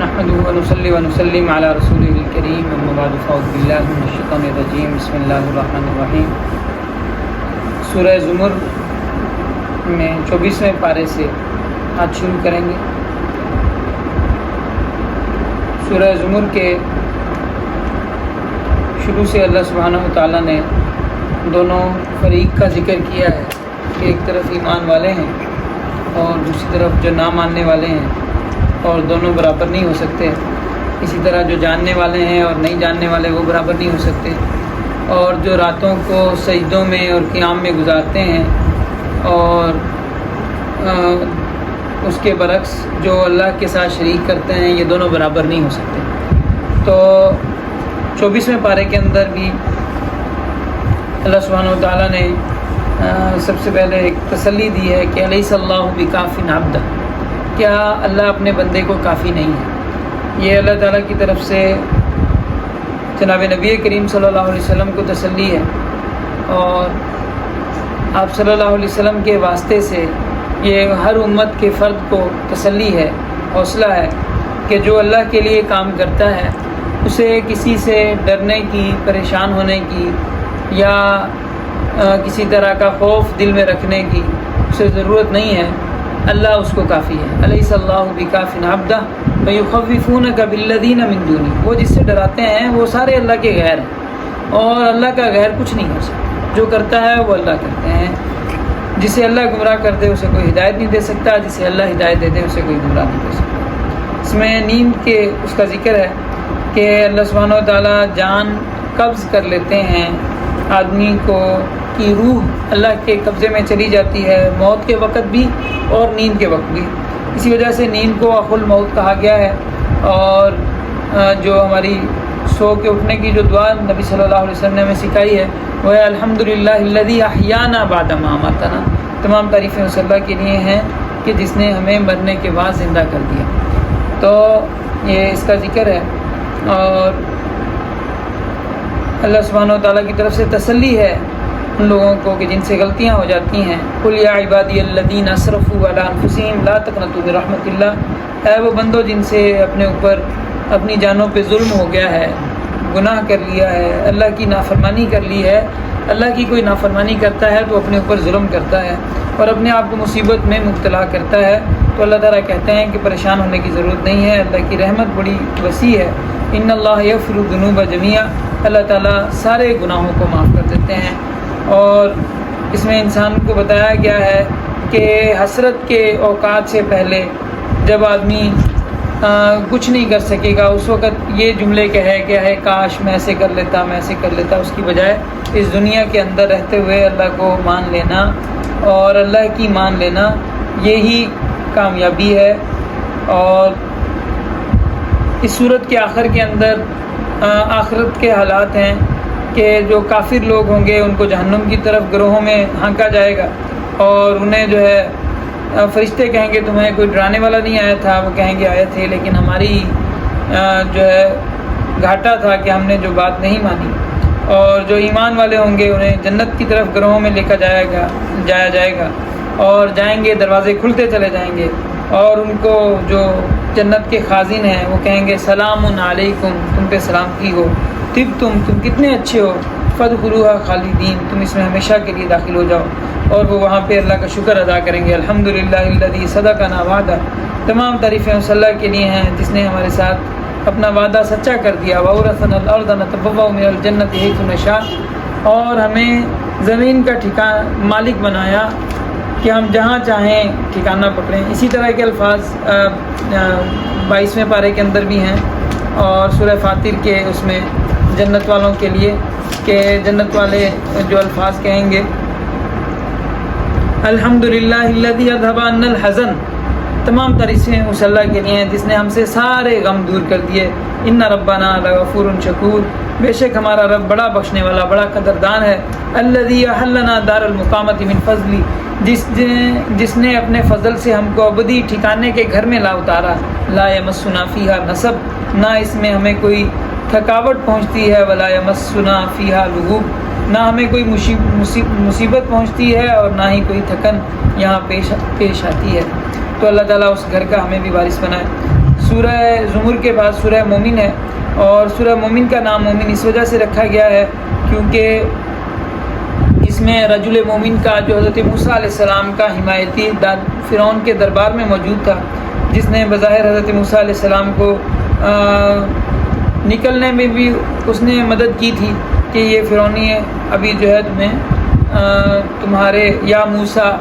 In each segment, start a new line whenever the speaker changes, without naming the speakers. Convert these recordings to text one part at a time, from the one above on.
نحمده ونصلي ونسلم على رسوله الكريم اما بعد فاعوذ بالله من الشیطان الرجیم بسم اللہ الرحمن الرحیم۔ سورہ زمر میں 24ویں پارے سے آج شروع کریں گے۔ سورہ زمر کے شروع سے اللہ سبحانہ و تعالیٰ نے دونوں فریق کا ذکر کیا ہے کہ ایک طرف ایمان والے ہیں اور دوسری طرف جو نہ ماننے والے ہیں، اور دونوں برابر نہیں ہو سکتے۔ اسی طرح جو جاننے والے ہیں اور نہیں جاننے والے وہ برابر نہیں ہو سکتے، اور جو راتوں کو سجدوں میں اور قیام میں گزارتے ہیں اور اس کے برعکس جو اللہ کے ساتھ شریک کرتے ہیں، یہ دونوں برابر نہیں ہو سکتے۔ تو 24ویں پارے کے اندر بھی اللہ سبحانہ و تعالیٰ نے سب سے پہلے ایک تسلی دی ہے کہ الیس اللہ بکاف عبدہ، کیا اللہ اپنے بندے کو کافی نہیں ہے۔ یہ اللہ تعالیٰ کی طرف سے جناب نبی کریم صلی اللہ علیہ وسلم کو تسلی ہے، اور آپ صلی اللہ علیہ وسلم کے واسطے سے یہ ہر امت کے فرد کو تسلی ہے، حوصلہ ہے کہ جو اللہ کے لیے کام کرتا ہے اسے کسی سے ڈرنے کی، پریشان ہونے کی یا کسی طرح کا خوف دل میں رکھنے کی اسے ضرورت نہیں ہے۔ اللہ اس کو کافی ہے۔ الیس اللہ بکاف عبدہ فیخوفونک بالذین من دونہ، وہ جس سے ڈراتے ہیں وہ سارے اللہ کے غیر ہیں، اور اللہ کا غیر کچھ نہیں ہو سکتا۔ جو کرتا ہے وہ اللہ کرتے ہیں۔ جسے اللہ گمراہ کر دے اسے کوئی ہدایت نہیں دے سکتا، جسے اللہ ہدایت دے دے اسے کوئی گمراہ نہیں دے سکتا۔ اس میں نیند کے اس کا ذکر ہے کہ اللہ سبحانہ و تعالیٰ جان قبض کر لیتے ہیں، آدمی کو کی روح اللہ کے قبضے میں چلی جاتی ہے، موت کے وقت بھی اور نیند کے وقت بھی۔ اسی وجہ سے نیند کو اخو الموت کہا گیا ہے، اور جو ہماری سو کے اٹھنے کی جو دعا نبی صلی اللہ علیہ وسلم نے ہمیں سکھائی ہے وہ ہے الحمدللہ الذی احیانا بعد ما اماتنا۔ تمام تعریفیں اس اللہ کے لیے ہیں کہ جس نے ہمیں مرنے کے بعد زندہ کر دیا۔ تو یہ اس کا ذکر ہے، اور اللہ سبحانہ و تعالیٰ کی طرف سے تسلی ہے ان لوگوں کو کہ جن سے غلطیاں ہو جاتی ہیں۔ قل یا عبادی الذین اسرفوا علی انفسہم لا تقنطوا من رحمۃ اللہ، اے وہ بندو جن سے اپنے اوپر اپنی جانوں پہ ظلم ہو گیا ہے، گناہ کر لیا ہے، اللہ کی نافرمانی کر لی ہے۔ اللہ کی کوئی نافرمانی کرتا ہے تو اپنے اوپر ظلم کرتا ہے اور اپنے آپ کو مصیبت میں مبتلا کرتا ہے، تو اللہ تعالیٰ کہتے ہیں کہ پریشان ہونے کی ضرورت نہیں ہے، اللہ کی رحمت بڑی وسیع ہے۔ ان اللہ یغفر الذنوب جميعا، اللہ تعالیٰ سارے گناہوں کو معاف کر دیتے ہیں۔ اور اس میں انسان کو بتایا گیا ہے کہ حسرت کے اوقات سے پہلے جب آدمی کچھ نہیں کر سکے گا، اس وقت یہ جملے کہے کہ ہے کاش میں ایسے کر لیتا، میں ایسے کر لیتا، اس کی بجائے اس دنیا کے اندر رہتے ہوئے اللہ کو مان لینا اور اللہ کی مان لینا، یہی کامیابی ہے۔ اور اس صورت کے آخر کے اندر آخرت کے حالات ہیں کہ جو کافر لوگ ہوں گے ان کو جہنم کی طرف گروہوں میں ہانکا جائے گا، اور انہیں جو ہے فرشتے کہیں گے تمہیں کوئی ڈرانے والا نہیں آیا تھا؟ وہ کہیں گے آئے تھے، لیکن ہماری جو ہے گھاٹا تھا کہ ہم نے جو بات نہیں مانی۔ اور جو ایمان والے ہوں گے انہیں جنت کی طرف گروہوں میں لے کر جایا جائے گا، اور جائیں گے دروازے کھلتے چلے جائیں گے، اور ان کو جو جنت کے خازن ہیں وہ کہیں گے سلام علیکم، تم پہ سلام کی ہو، تم کتنے اچھے ہو، فادخلوہا خالدین، تم اس میں ہمیشہ کے لیے داخل ہو جاؤ۔ اور وہ وہاں پہ اللہ کا شکر ادا کریں گے، الحمدللہ الذی صدقنا وعدہ، تمام تعریفیں اس اللہ کے لیے ہیں جس نے ہمارے ساتھ اپنا وعدہ سچا کر دیا۔ وَأَوْرَثَنَا الْأَرْضَ نَتَبَوَّأُ مِنَ الْجَنَّةِ حَيْثُ نَشَاءُ، اور ہمیں زمین کا مالک بنایا کہ ہم جہاں چاہیں ٹھکانہ پکڑیں۔ اسی طرح کے الفاظ 22ویں پارے کے اندر بھی ہیں، اور سورہ فاطر کے اس میں جنت والوں کے لیے کہ جنت والے جو الفاظ کہیں گے الحمدللہ الذی اذھب عنا الحزن، تمام تعریفیں اس اللہ کے لیے ہیں جس نے ہم سے سارے غم دور کر دیے۔ ان ربنا لغفور شکور، بے شک ہمارا رب بڑا بخشنے والا، بڑا قدردان ہے۔ الذی احلنا دار المقامۃ من فضلی، جس نے اپنے فضل سے ہم کو ابدی ٹھکانے کے گھر میں لا اتارا۔ لا یمسنا فیہا نصب، نہ اس میں ہمیں کوئی تھکاوٹ پہنچتی ہے، ولا یمسنا فیہا لغوب، نہ ہمیں کوئی مصیبت پہنچتی ہے اور نہ ہی کوئی تھکن یہاں پیش آتی ہے۔ تو اللہ تعالیٰ اس گھر کا ہمیں بھی وارث بنائے۔ سورہ زمر کے بعد سورہ مومن ہے، اور سورہ مومن کا نام مومن اس وجہ سے رکھا گیا ہے کیونکہ اس میں رجل مومن کا جو حضرت موسیٰ علیہ السلام کا حمایتی فرعون کے دربار میں موجود تھا، جس نے بظاہر حضرت موسیٰ علیہ السلام کو نکلنے میں بھی اس نے مدد کی تھی کہ یہ فرعونی ہے، ابھی جو ہے تمہارے یا موسیٰ،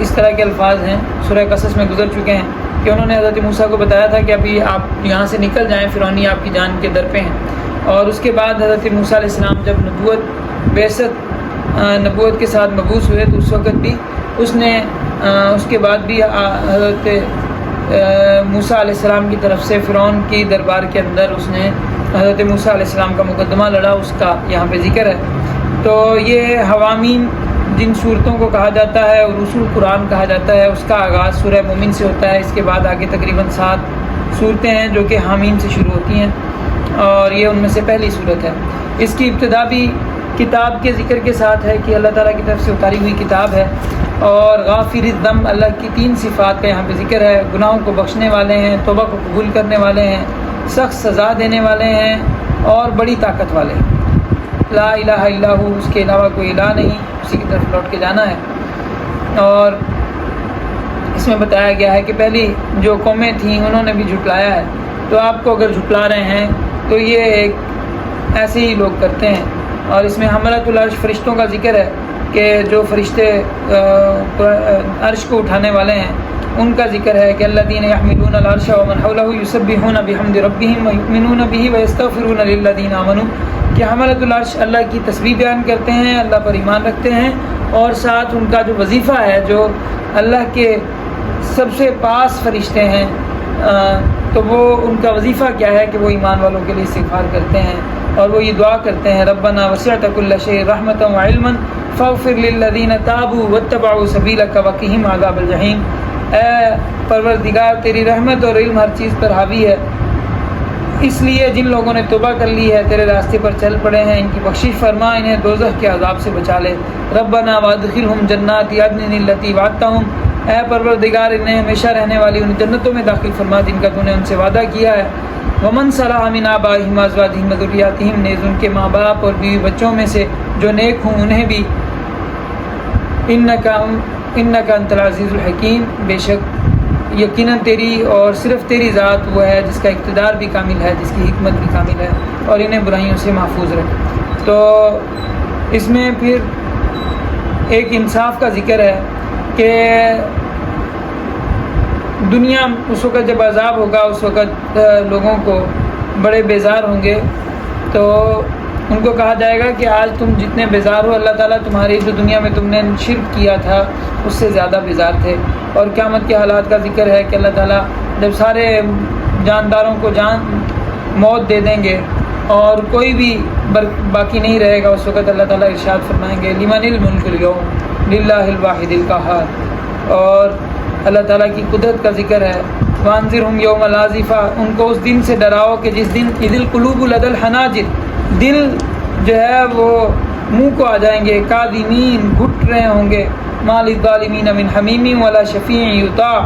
اس طرح کے الفاظ ہیں سورہ قصص میں گزر چکے ہیں کہ انہوں نے حضرت موسیٰ کو بتایا تھا کہ ابھی آپ یہاں سے نکل جائیں، فرعونی آپ کی جان کے در پہ ہیں۔ اور اس کے بعد حضرت موسیٰ علیہ السلام جب نبوت کے ساتھ مبعوث ہوئے تو اس وقت بھی اس نے اس کے بعد بھی حضرت موسیٰ علیہ السلام کی طرف سے فرعون کی دربار کے اندر اس نے حضرت موسیٰ علیہ السلام کا مقدمہ لڑا، اس کا یہاں پہ ذکر ہے۔ تو یہ حوامیم جن صورتوں کو کہا جاتا ہے اور رسول قرآن کہا جاتا ہے، اس کا آغاز سورہ مومن سے ہوتا ہے۔ اس کے بعد آگے تقریباً 7 صورتیں ہیں جو کہ حامیم سے شروع ہوتی ہیں، اور یہ ان میں سے پہلی صورت ہے۔ اس کی ابتدا بھی کتاب کے ذکر کے ساتھ ہے کہ اللہ تعالیٰ کی طرف سے اتاری ہوئی کتاب ہے، اور غافر الذنب، اللہ کی 3 صفات کا یہاں پہ ذکر ہے۔ گناہوں کو بخشنے والے ہیں، توبہ کو قبول کرنے والے ہیں، سخت سزا دینے والے ہیں، اور بڑی طاقت والے ہیں۔ لا الہ الا ہو، اس کے علاوہ کوئی الہ نہیں، اسی کی طرف لوٹ کے جانا ہے۔ اور اس میں بتایا گیا ہے کہ پہلی جو قومیں تھیں انہوں نے بھی جھٹلایا ہے، تو آپ کو اگر جھٹلا رہے ہیں تو یہ ایک ایسے ہی لوگ کرتے ہیں۔ اور اس میں حملۃ العرش فرشتوں کا ذکر ہے کہ جو فرشتے عرش کو اٹھانے والے ہیں ان کا ذکر ہے کہ الذین یحملون العرش ومن حولہ یسبحون بحمد ربہم ویؤمنون بہ ویستغفرون للذین آمنوا، کہ حملۃ العرش اللہ کی تسبیح بیان کرتے ہیں، اللہ پر ایمان رکھتے ہیں، اور ساتھ ان کا جو وظیفہ ہے، جو اللہ کے سب سے پاس فرشتے ہیں، تو وہ ان کا وظیفہ کیا ہے کہ وہ ایمان والوں کے لیے استغفار کرتے ہیں، اور وہ یہ دعا کرتے ہیں ربنا وسعت کل شیء رحمۃ وعلما فاغفر للذین تابوا واتبعوا سبیلک وقہم عذاب الجحیم۔ اے پروردگار، تیری رحمت اور علم ہر چیز پر حاوی ہے، اس لیے جن لوگوں نے توبہ کر لی ہے، تیرے راستے پر چل پڑے ہیں، ان کی بخشش فرما، انہیں دوزخ کے عذاب سے بچا لے۔ ربنا وادخلہم جنات عدن التی وعدتہم، اے پروردگار انہیں ہمیشہ رہنے والی ان جنتوں میں داخل فرما جن کا تو نے ان سے وعدہ کیا ہے۔ ومن صلح من آبائہم وازواجہم وذریاتہم، نیز ان کے ماں باپ اور بیوی بچوں میں سے جو نیک ہوں انہیں بھی۔ انک انت العزیز الحکیم، بے شک یقیناً تیری اور صرف تیری ذات وہ ہے جس کا اقتدار بھی کامل ہے، جس کی حکمت بھی کامل ہے، اور انہیں برائیوں سے محفوظ رکھ۔ تو اس میں پھر ایک انصاف کا ذکر ہے کہ دنیا اس وقت جب عذاب ہوگا اس وقت لوگوں کو بڑے بیزار ہوں گے، تو ان کو کہا جائے گا کہ آج تم جتنے بیزار ہو، اللہ تعالیٰ تمہاری جو دنیا میں تم نے شرک کیا تھا اس سے زیادہ بیزار تھے۔ اور قیامت کے حالات کا ذکر ہے کہ اللہ تعالیٰ جب سارے جانداروں کو موت دے دیں گے اور کوئی بھی باقی نہیں رہے گا، اس وقت اللہ تعالیٰ ارشاد فرمائیں گے لمن الملک اليوم للہ الواحد القہار۔ اور اللہ تعالیٰ کی قدرت کا ذکر ہے وانذرہم یوم الآزفہ، ان کو اس دن سے ڈراؤ کہ جس دن اذ القلوب لدى الحناجر، دل جو ہے وہ منہ کو آ جائیں گے، کاظمین گھٹ رہے ہوں گے، ما للظالمین من حمیم ولا شفیع یطاع،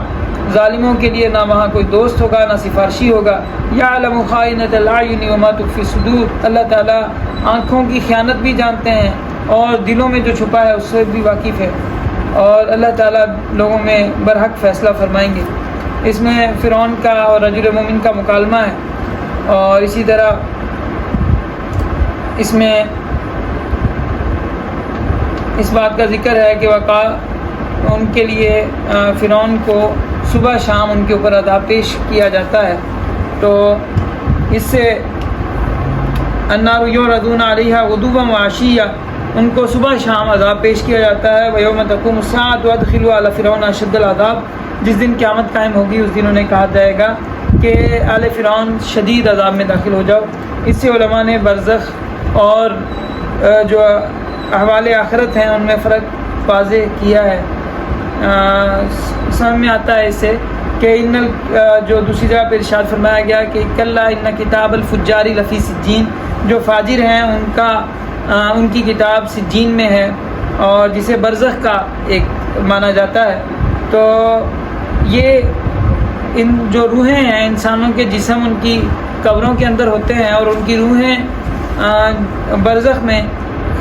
ظالموں کے لیے نہ وہاں کوئی دوست ہوگا نہ سفارشی ہوگا۔ یعلم خائنۃ الاعین وما تخفی الصدور، اللہ تعالیٰ آنکھوں کی خیانت بھی جانتے ہیں اور دلوں میں جو چھپا ہے اس سے بھی واقف ہے، اور اللہ تعالیٰ لوگوں میں برحق فیصلہ فرمائیں گے۔ اس میں فرعون کا اور رجل مومن کا مکالمہ ہے، اور اسی طرح اس میں اس بات کا ذکر ہے کہ ان کے لیے فرعون کو صبح شام ان کے اوپر عذاب پیش کیا جاتا ہے۔ تو اس سے النار یعرضون علیہا غدوا وعشیا، ان کو صبح شام عذاب پیش کیا جاتا ہے۔ ویوم تقوم الساعۃ وادخلوا آل فرعون اشد العذاب، جس دن قیامت قائم ہوگی اس دن انہیں کہا جائے گا کہ آل فرعون شدید عذاب میں داخل ہو جاؤ۔ اس سے علماء نے برزخ اور جو احوال آخرت ہیں ان میں فرق واضح کیا ہے۔ سمجھ میں آتا ہے اس سے کہ جو دوسری جگہ پہ ارشاد فرمایا گیا کہ کلا ان کتاب الفجار لفی سجین، جو فاجر ہیں ان کی کتاب سجین میں ہے، اور جسے برزخ کا ایک مانا جاتا ہے۔ تو یہ ان جو روحیں ہیں انسانوں کے جسم ان کی قبروں کے اندر ہوتے ہیں اور ان کی روحیں برزخ میں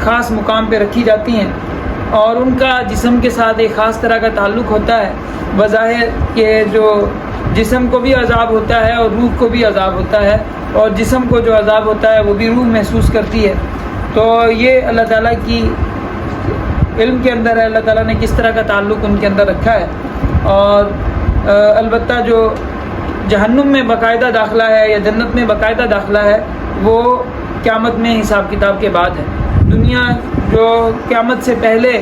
خاص مقام پہ رکھی جاتی ہیں اور ان کا جسم کے ساتھ ایک خاص طرح کا تعلق ہوتا ہے. بظاہر کہ جو جسم کو بھی عذاب ہوتا ہے اور روح کو بھی عذاب ہوتا ہے اور جسم کو جو عذاب ہوتا ہے وہ بھی روح محسوس کرتی ہے. تو یہ اللہ تعالیٰ کی علم کے اندر ہے, اللہ تعالیٰ نے کس طرح کا تعلق ان کے اندر رکھا ہے. اور البتہ جو جہنم میں باقاعدہ داخلہ ہے یا جنت میں باقاعدہ داخلہ ہے وہ قیامت میں حساب کتاب کے بعد ہے. دنیا جو قیامت سے پہلے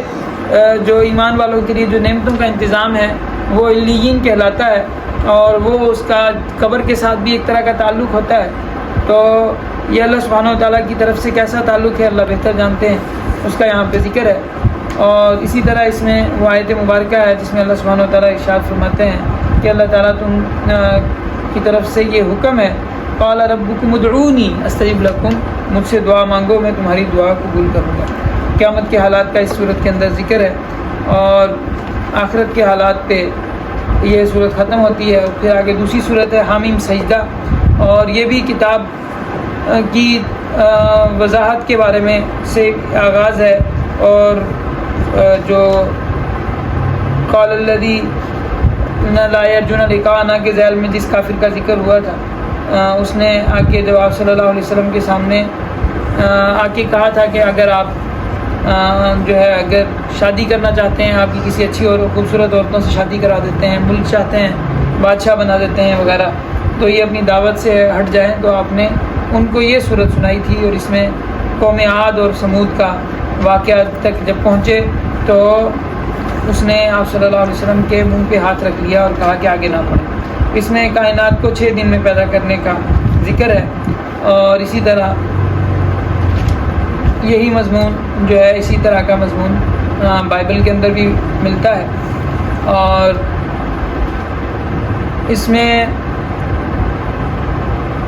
جو ایمان والوں کے لیے جو نعمتوں کا انتظام ہے وہ علیین کہلاتا ہے اور وہ اس کا قبر کے ساتھ بھی ایک طرح کا تعلق ہوتا ہے. تو یہ اللہ سبحانہ و تعالیٰ کی طرف سے کیسا تعلق ہے اللہ بہتر جانتے ہیں, اس کا یہاں پہ ذکر ہے. اور اسی طرح اس میں وہ آیت مبارکہ ہے جس میں اللہ سبحانہ و تعالیٰ ارشاد فرماتے ہیں کہ اللہ تعالیٰ تم کی طرف سے یہ حکم ہے, قال ربکم ادعونی استجب لکم, مجھ سے دعا مانگو میں تمہاری دعا قبول کروں گا. قیامت کے حالات کا اس صورت کے اندر ذکر ہے اور آخرت کے حالات پہ یہ صورت ختم ہوتی ہے. پھر آگے دوسری صورت ہے حامیم سجدہ, اور یہ بھی کتاب کی وضاحت کے بارے میں سے آغاز ہے. اور جو قال الذی لا یرجون لقاءنا کے ذیل میں جس کافر کا ذکر ہوا تھا اس نے آ کے جو آپ صلی اللہ علیہ وسلم کے سامنے آ کے کہا تھا کہ اگر آپ جو ہے اگر شادی کرنا چاہتے ہیں, آپ کی کسی اچھی اور خوبصورت عورتوں سے شادی کرا دیتے ہیں, ملک چاہتے ہیں, بادشاہ بنا دیتے ہیں وغیرہ, تو یہ اپنی دعوت سے ہٹ جائیں. تو آپ نے ان کو یہ صورت سنائی تھی اور اس میں قوم عاد اور سمود کا واقعہ تک جب پہنچے تو اس نے آپ صلی اللہ علیہ وسلم کے منہ پہ ہاتھ رکھ لیا اور کہا کہ آگے نہ پڑھیں. اس میں کائنات کو 6 دن میں پیدا کرنے کا ذکر ہے اور اسی طرح یہی مضمون جو ہے اسی طرح کا مضمون بائبل کے اندر بھی ملتا ہے. اور اس میں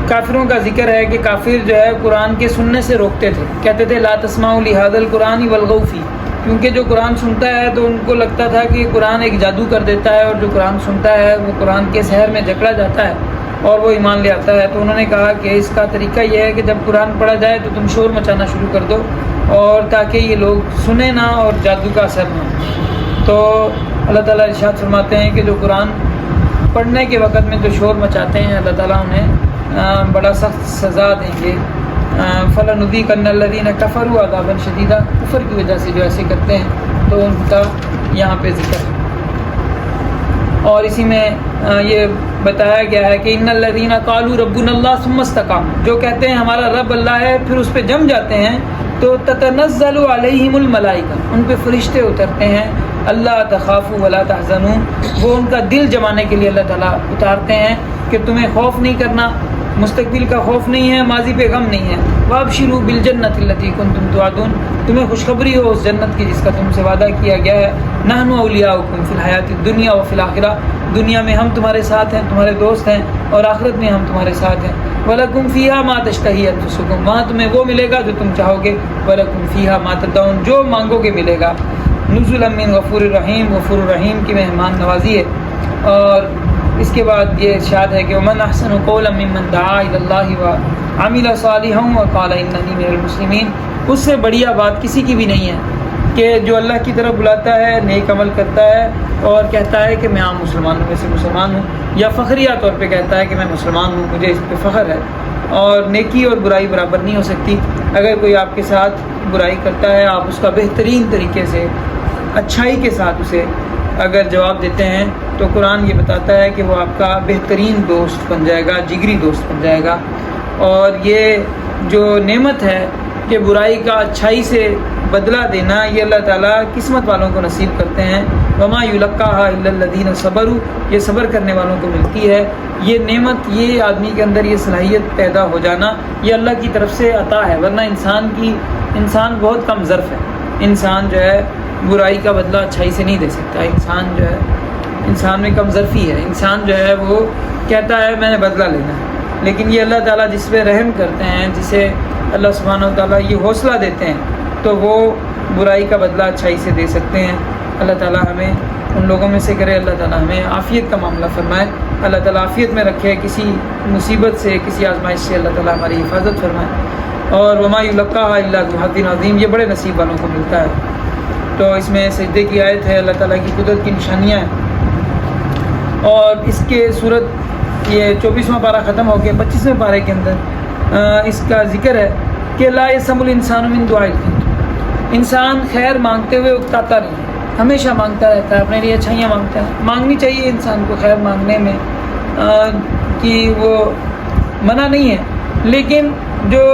کافروں کا ذکر ہے کہ کافر جو ہے قرآن کے سننے سے روکتے تھے, کہتے تھے لا تسمعوا لہذا القرآن والغوا فیہ, کیونکہ جو قرآن سنتا ہے تو ان کو لگتا تھا کہ قرآن ایک جادو کر دیتا ہے اور جو قرآن سنتا ہے وہ قرآن کے سحر میں جکڑا جاتا ہے اور وہ ایمان لے آتا ہے. تو انہوں نے کہا کہ اس کا طریقہ یہ ہے کہ جب قرآن پڑھا جائے تو تم شور مچانا شروع کر دو اور تاکہ یہ لوگ سنیں نہ اور جادو کا اثر نہ. تو اللہ تعالیٰ ارشاد فرماتے ہیں کہ جو قرآن پڑھنے کے وقت میں جو شور مچاتے ہیں اللہ تعالیٰ انہیں بڑا سخت سزا دیں گے. فَلَنُذِيقَنَّ الَّذِينَ كَفَرُوا عَذَابًا شَدِيدًا, کفر کی وجہ سے جو ایسے کرتے ہیں تو ان کا یہاں پہ ذکر ہے. اور اسی میں یہ بتایا گیا ہے کہ ان الذین قالوا ربنا اللہ ثم استقاموا, جو کہتے ہیں ہمارا رب اللہ ہے پھر اس پہ جم جاتے ہیں تو تتنزل علیہم الملائکہ, ان پہ فرشتے اترتے ہیں, اللہ تخافوا ولا تحزنوا, وہ ان کا دل جمانے کے لیے اللہ تعالیٰ اتارتے ہیں کہ تمہیں خوف نہیں کرنا, مستقبل کا خوف نہیں ہے, ماضی پہ غم نہیں ہے. وابشروا بالجنۃ التی کنتم توعدون, تمہیں خوشخبری ہو اس جنت کی جس کا تم سے وعدہ کیا گیا ہے. نحن اولیاؤکم فی الحیات الدنیا وفی الآخرہ, دنیا میں ہم تمہارے ساتھ ہیں, تمہارے دوست ہیں, اور آخرت میں ہم تمہارے ساتھ ہیں. وَلَكُمْ فِيهَا مَا تَشْتَهِي أَنفُسُكُمْ, وہاں تمہیں وہ ملے گا جو تم چاہو گے. وَلَكُمْ فِيهَا مَا تَدْعُونَ, جو مانگو گے ملے گا. نُزُلًا مِّن غَفُورٍ رَحِيمٍ, غفور الرحیم کی مہمان نوازی ہے. اور اس کے بعد یہ ارشاد ہے کہ وَمَنْ أَحْسَنُ قَوْلًا مِّمَّنْ دَعَا إِلَى اللَّهِ وَعَمِلَ صَالِحًا وَقَالَ إِنَّنِي مِنَ الْمُسْلِمِينَ, اس سے بڑھیا بات کسی کی بھی نہیں ہے کہ جو اللہ کی طرف بلاتا ہے, نیک عمل کرتا ہے اور کہتا ہے کہ میں عام مسلمانوں میں سے مسلمان ہوں, یا فخریہ طور پہ کہتا ہے کہ میں مسلمان ہوں, مجھے اس پہ فخر ہے. اور نیکی اور برائی برابر نہیں ہو سکتی. اگر کوئی آپ کے ساتھ برائی کرتا ہے آپ اس کا بہترین طریقے سے اچھائی کے ساتھ اسے اگر جواب دیتے ہیں تو قرآن یہ بتاتا ہے کہ وہ آپ کا بہترین دوست بن جائے گا, جگری دوست بن جائے گا. اور یہ جو نعمت ہے کہ برائی کا اچھائی سے بدلہ دینا, یہ اللہ تعالیٰ قسمت والوں کو نصیب کرتے ہیں. وما یلقاها الا الذین صبروا, یہ صبر کرنے والوں کو ملتی ہے. یہ نعمت, یہ آدمی کے اندر یہ صلاحیت پیدا ہو جانا, یہ اللہ کی طرف سے عطا ہے. ورنہ انسان بہت کم ظرف ہے. انسان جو ہے برائی کا بدلہ اچھائی سے نہیں دے سکتا. انسان جو ہے انسان میں کم ظرفی ہے. انسان جو ہے وہ کہتا ہے میں نے بدلہ لینا ہے, لیکن یہ اللہ تعالیٰ جس پہ رحم کرتے ہیں, جسے اللہ سبحانہ و تعالیٰ یہ حوصلہ دیتے ہیں تو وہ برائی کا بدلہ اچھائی سے دے سکتے ہیں. اللہ تعالیٰ ہمیں ان لوگوں میں سے کرے۔ اللہ تعالیٰ ہمیں عافیت کا معاملہ فرمائے، اللہ تعالیٰ عافیت میں رکھے، کسی مصیبت سے کسی آزمائش سے اللہ تعالیٰ ہماری حفاظت فرمائے۔ اور وما یلقاها الا ذو حظ عظیم، یہ بڑے نصیب والوں کو ملتا ہے۔ تو اس میں سجدے کی آیت ہے، اللہ تعالیٰ کی قدرت کی نشانیاں ہیں، اور اس کے صورت یہ 24واں پارہ ختم ہو کے 25ویں پارے کے اندر اس کا ذکر ہے کہ لا یسم الانسان من دعاء الخیر، انسان خیر مانگتے ہوئے اکتاتا نہیں، ہمیشہ مانگتا رہتا ہے، اپنے لیے اچھائیاں مانگتا ہے۔ مانگنی چاہیے انسان کو خیر مانگنے میں، کہ وہ منع نہیں ہے، لیکن جو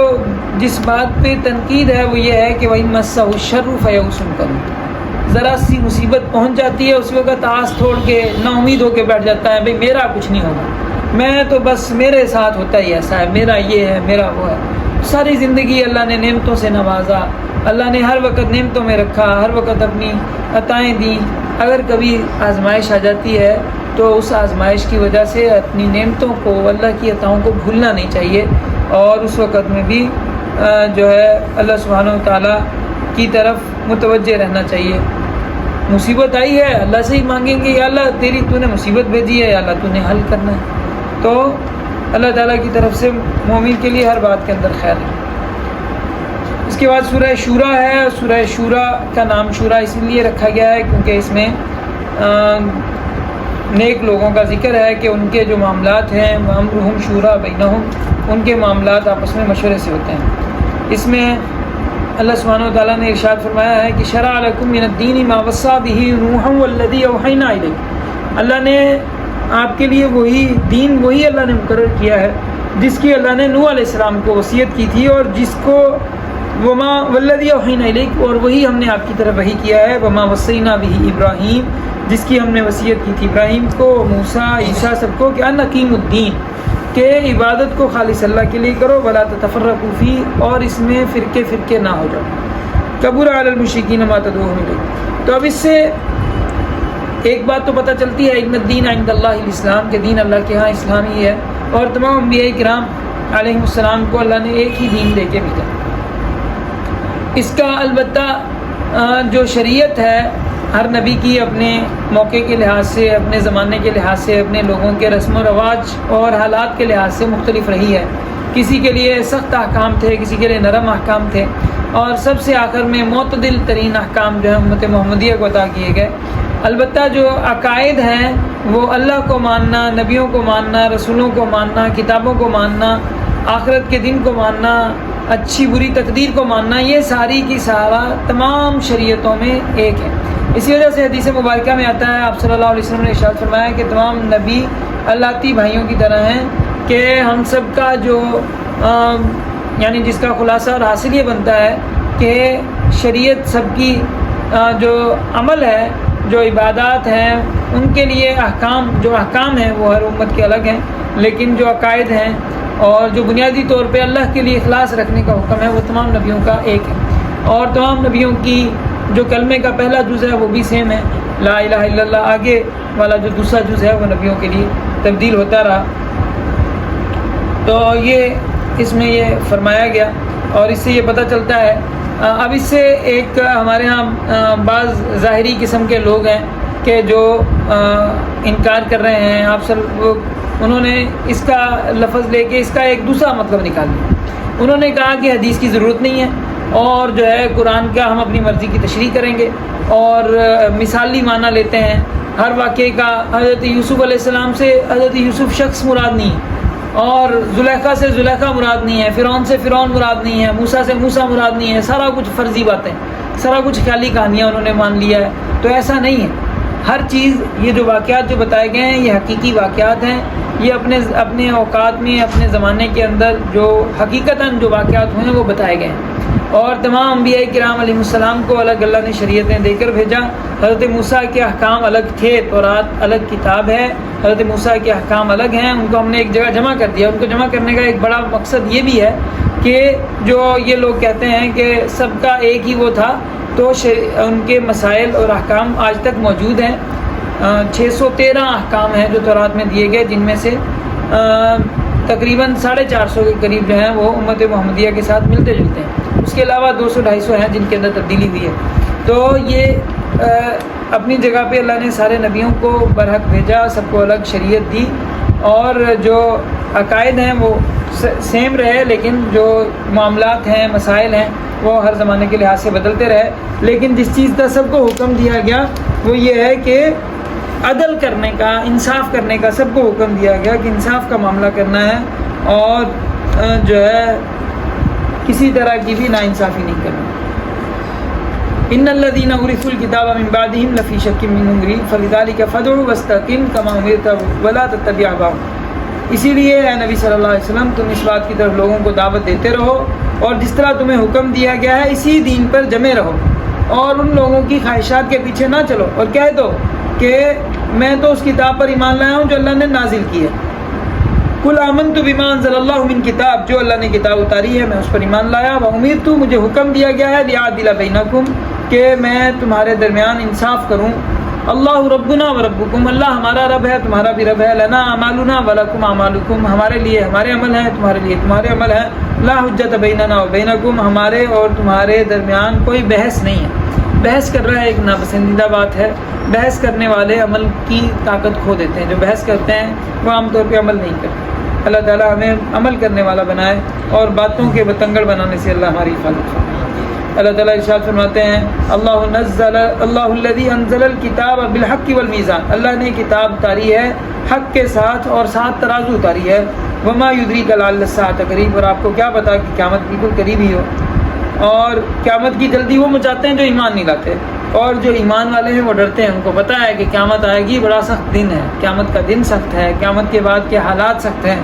جس بات پہ تنقید ہے وہ یہ ہے کہ وَإِن مَسَّهُ الشَّرُّ فَيَئُوسٌ قَنُوطٌ، ذرا سی مصیبت پہنچ جاتی ہے اس وقت آس توڑ کے نا امید ہو کے بیٹھ جاتا ہے، بھئی میرا کچھ نہیں ہوگا، میں تو بس میرے ساتھ ہوتا ہی ایسا ہے، میرا یہ ہے، میرا وہ ہے۔ ساری زندگی اللہ نے نعمتوں سے نوازا، اللہ نے ہر وقت نعمتوں میں رکھا، ہر وقت اپنی عطائیں دیں، اگر کبھی آزمائش آ جاتی ہے تو اس آزمائش کی وجہ سے اپنی نعمتوں کو، اللہ کی عطاؤں کو بھولنا نہیں چاہیے، اور اس وقت میں بھی جو ہے اللہ سبحانہ و تعالیٰ کی طرف متوجہ رہنا چاہیے۔ مصیبت آئی ہے اللہ سے ہی مانگیں گے، یا اللہ تیری تو نے مصیبت بھیجی ہے، یا اللہ تو نے حل کرنا ہے، تو اللہ تعالیٰ کی طرف سے مومن کے لیے ہر بات کے اندر خیر ہے۔ اس کے بعد سورہ شورا ہے، سورہ شورا کا نام شورا اس لیے رکھا گیا ہے کیونکہ اس میں نیک لوگوں کا ذکر ہے کہ ان کے جو معاملات ہیں وَأَمْرُهُمْ شُورَىٰ بَيْنَهُمْ، ان کے معاملات آپس میں مشورے سے ہوتے ہیں۔ اس میں اللہ سبحانہ و تعالیٰ نے ارشاد فرمایا ہے کہ شرع لکم من الدین ما وصی بہ نوحا والذی اوحینا الیک، اللہ نے آپ کے لیے وہی اللہ نے مقرر کیا ہے جس کی اللہ نے نوح علیہ السلام کو وصیت کی تھی، اور جس کو وما والذی اوحینا الیک، اور وہی ہم نے آپ کی طرف وحی کیا ہے، وما وصینا بہ ابراہیم، جس کی ہم نے وصیت کی تھی ابراہیم کو، موسیٰ، عیسیٰ، سب کو، کہ ان اقیموا الدین، کہ عبادت کو خالص اللہ کے لیے کرو، ولا تتفرقوا فیہ، اور اس میں فرقے نہ ہو جاؤ، کبر علی المشرکین ما تدعوہم الیہ۔ تو اب اس سے ایک بات تو پتہ چلتی ہے، ان الدین عند اللہ الاسلام، کہ دین اللہ کے ہاں اسلام ہی ہے، اور تمام انبیاء کرام علیہ السلام کو اللہ نے ایک ہی دین دے کے بھیجا۔ اس کا البتہ جو شریعت ہے ہر نبی کی اپنے موقع کے لحاظ سے، اپنے زمانے کے لحاظ سے، اپنے لوگوں کے رسم و رواج اور حالات کے لحاظ سے مختلف رہی ہے۔ کسی کے لیے سخت احکام تھے، کسی کے لیے نرم احکام تھے، اور سب سے آخر میں معتدل ترین احکام جو ہے امت محمدیہ کو عطا کیے گئے۔ البتہ جو عقائد ہیں وہ اللہ کو ماننا، نبیوں کو ماننا، رسولوں کو ماننا، کتابوں کو ماننا، آخرت کے دن کو ماننا، اچھی بری تقدیر کو ماننا، یہ ساری کی سارا تمام شریعتوں میں ایک ہے۔ اسی وجہ سے حدیث مبارکہ میں آتا ہے، آپ صلی اللہ علیہ وسلم نے ارشاد فرمایا کہ تمام نبی اللہتی بھائیوں کی طرح ہیں، کہ ہم سب کا جو یعنی جس کا خلاصہ اور حاصل یہ بنتا ہے کہ شریعت سب کی جو عمل ہے، جو عبادات ہیں، ان کے لیے احکام ہیں وہ ہر امت کے الگ ہیں، لیکن جو عقائد ہیں اور جو بنیادی طور پہ اللہ کے لیے اخلاص رکھنے کا حکم ہے وہ تمام نبیوں کا ایک ہے، اور تمام نبیوں کی جو کلمے کا پہلا جز ہے وہ بھی سیم ہے، لا الہ الا اللہ، آگے والا جو دوسرا جز ہے وہ نبیوں کے لیے تبدیل ہوتا رہا۔ تو یہ اس میں یہ فرمایا گیا، اور اس سے یہ پتہ چلتا ہے، اب اس سے ایک ہمارے ہاں بعض ظاہری قسم کے لوگ ہیں کہ جو انکار کر رہے ہیں، انہوں نے اس کا لفظ لے کے اس کا ایک دوسرا مطلب نکال لیا۔ انہوں نے کہا کہ حدیث کی ضرورت نہیں ہے، اور جو ہے قرآن کا ہم اپنی مرضی کی تشریح کریں گے، اور مثالی معنی لیتے ہیں ہر واقعے کا۔ حضرت یوسف علیہ السلام سے حضرت یوسف شخص مراد نہیں ہے، اور زلیخا سے زلیخا مراد نہیں ہے، فرعون سے فرعون مراد نہیں ہے، موسیٰ سے موسیٰ مراد نہیں ہے، سارا کچھ فرضی باتیں، سارا کچھ خیالی کہانیاں انہوں نے مان لیا ہے۔ تو ایسا نہیں ہے، ہر چیز، یہ جو واقعات جو بتائے گئے ہیں یہ حقیقی واقعات ہیں، یہ اپنے اوقات میں، اپنے زمانے کے اندر جو حقیقتاً جو واقعات ہوئے ہیں وہ بتائے گئے ہیں۔ اور تمام انبیاء کرام علیہ السلام کو الگ اللہ نے شریعتیں دے کر بھیجا۔ حضرت موسیٰ کے احکام الگ تھے، تورات الگ کتاب ہے، حضرت موسیٰ کے احکام الگ ہیں، ان کو ہم نے ایک جگہ جمع کر دیا۔ ان کو جمع کرنے کا ایک بڑا مقصد یہ بھی ہے کہ جو یہ لوگ کہتے ہیں کہ سب کا ایک ہی وہ تھا، تو ان کے مسائل اور احکام آج تک موجود ہیں۔ 613 احکام ہیں جو تورات میں دیے گئے، جن میں سے تقریباً 450 کے قریب جو ہیں وہ امت محمدیہ کے ساتھ ملتے جلتے ہیں۔ اس کے علاوہ 200-250 ہیں جن کے اندر تبدیلی ہوئی ہے۔ تو یہ اپنی جگہ پہ اللہ نے سارے نبیوں کو برحق بھیجا، سب کو الگ شریعت دی، اور جو عقائد ہیں وہ سیم رہے، لیکن جو معاملات ہیں، مسائل ہیں، وہ ہر زمانے کے لحاظ سے بدلتے رہے۔ لیکن جس چیز کا سب کو حکم دیا گیا وہ یہ ہے کہ عدل کرنے کا، انصاف کرنے کا سب کو حکم دیا گیا کہ انصاف کا معاملہ کرنا ہے، اور جو ہے کسی طرح کی بھی ناانصافی نہیں کرنا۔ ان الذين اورثوا الكتاب من بعدهم لفي شك منه مريب فلذلك فادع واستقم كما امرت ولا تتبع اهواءهم۔ اسی لیے اے نبی صلی اللہ علیہ وسلم تم اس بات کی طرف لوگوں کو دعوت دیتے رہو، اور جس طرح تمہیں حکم دیا گیا ہے اسی دین پر جمے رہو، اور ان لوگوں کی خواہشات کے پیچھے نہ چلو، اور کہہ دو کہ میں تو اس کتاب پر ایمان لایا ہوں جو اللہ نے نازل کی ہے۔ قل آمنت بما انزل اللہ من کتاب، جو اللہ نے کتاب اتاری ہے میں اس پر ایمان لایا، وامرت، مجھے حکم دیا گیا ہے، لیعدل بینکم، کہ میں تمہارے درمیان انصاف کروں۔ اللہ ربنا و ربکم، اللہ ہمارا رب ہے تمہارا بھی رب ہے، لنا اعمالنا ولکم اعمالکم، ہمارے لیے ہمارے عمل ہیں تمہارے لیے تمہارے عمل ہیں، لا حجت بیننا و بینکم، ہمارے اور تمہارے درمیان کوئی بحث نہیں ہے۔ بحث کر رہا ہے ایک ناپسندیدہ بات ہے، بحث کرنے والے عمل کی طاقت کھو دیتے ہیں، جو بحث کرتے ہیں وہ عام طور پہ عمل نہیں کرتے۔ اللہ تعالیٰ ہمیں عمل کرنے والا بنائے، اور باتوں کے بتنگڑ بنانے سے اللہ ہماری حفاظت فرمائے۔ اللہ تعالیٰ ارشاد فرماتے ہیں اللہ الذی انزل الکتاب بالحق والمیزان، اللہ نے کتاب اتاری ہے حق کے ساتھ اور ساتھ ترازو اتاری ہے، وما یدریک لعل الساعۃ قریب، اور آپ کو کیا پتا کہ قیامت بالکل قریب ہی ہو۔ اور قیامت کی جلدی وہ مچاتے ہیں جو ایمان نہیں لاتے، اور جو ایمان والے ہیں وہ ڈرتے ہیں، ان کو پتہ ہے کہ قیامت آئے گی، بڑا سخت دن ہے، قیامت کا دن سخت ہے، قیامت کے بعد کے حالات سخت ہیں،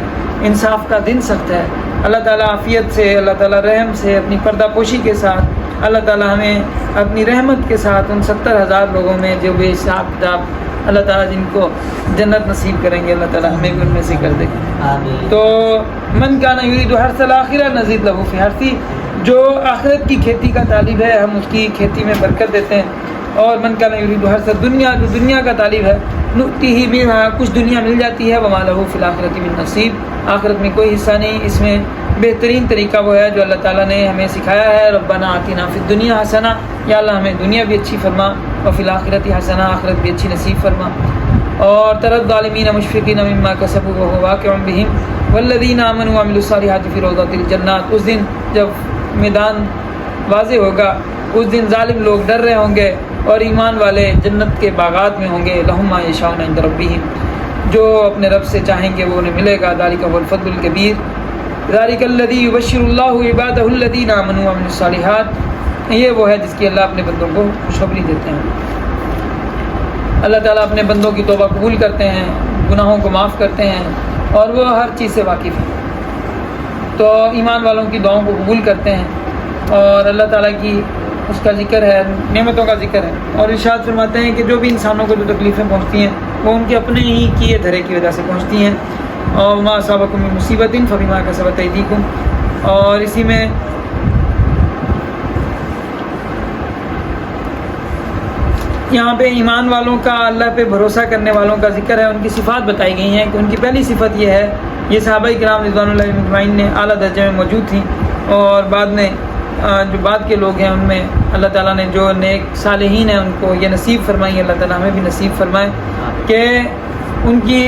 انصاف کا دن سخت ہے۔ اللہ تعالیٰ عافیت سے، اللہ تعالیٰ رحم سے، اپنی پردہ پوشی کے ساتھ، اللہ تعالیٰ ہمیں اپنی رحمت کے ساتھ ان 70,000 لوگوں میں جو بے حساب کتاب اللہ تعالیٰ جن کو جنت نصیب کریں گے، اللہ تعالیٰ ہمیں بھی ان میں سے کر دے۔ تو من کان یرید حرث الآخرہ نزید لہ فی حرثہ، جو آخرت کی کھیتی کا طالب ہے ہم اس کی کھیتی میں برکت دیتے ہیں، اور من کان یرید حرث الدنیا، جو دنیا کا طالب ہے، نؤتیہ منھا، کچھ دنیا مل جاتی ہے، وما لہ فی الآخرۃ من نصیب، آخرت میں کوئی حصہ نہیں۔ اس میں بہترین طریقہ وہ ہے جو اللہ تعالیٰ نے ہمیں سکھایا ہے، ربنا آتنا فی الدنیا حسنہ، یا اللہ ہمیں دنیا بھی اچھی فرما، وفی الآخرۃ حسنہ، آخرت بھی اچھی نصیب فرما، اور تری الظالمین مشفقین مما کسبوا وهو واقع بهم والذین آمنوا وعملوا الصالحات فی روضات الجنات۔ اس دن جب میدان واضح ہوگا، اس دن ظالم لوگ ڈر رہے ہوں گے، اور ایمان والے جنت کے باغات میں ہوں گے، لہم ما یشاؤون عند ربہم، جو اپنے رب سے چاہیں گے وہ انہیں ملے گا، ذالک هو الفضل الکبیر، ذالک الذی یبشر اللہ عبادہ الذین آمنوا وعملوا الصالحات، یہ وہ ہے جس کی اللہ اپنے بندوں کو خوشخبری دیتے ہیں۔ اللہ تعالیٰ اپنے بندوں کی توبہ قبول کرتے ہیں، گناہوں کو معاف کرتے ہیں، اور وہ ہر چیز سے واقف ہیں، تو ایمان والوں کی دعاؤں کو قبول کرتے ہیں، اور اللہ تعالیٰ کی اس کا ذکر ہے، نعمتوں کا ذکر ہے، اور ارشاد فرماتے ہیں کہ جو بھی انسانوں کو جو تکلیفیں پہنچتی ہیں وہ ان کے اپنے ہی کیے دھرے کی وجہ سے پہنچتی ہیں، اور ما اصابکم من مصیبت فبما کسبت ایدیکم، اور اسی میں یہاں پہ ایمان والوں کا، اللہ پہ بھروسہ کرنے والوں کا ذکر ہے، ان کی صفات بتائی گئی ہیں کہ ان کی پہلی صفت یہ ہے، یہ صحابہ کرام رضوان اللہ علیہم اجمعین نے اعلیٰ درجے میں موجود تھیں، اور بعد میں جو بعد کے لوگ ہیں ان میں اللہ تعالیٰ نے جو نیک صالحین ہیں ان کو یہ نصیب فرمائی، اللہ تعالیٰ ہمیں بھی نصیب فرمائے کہ ان کی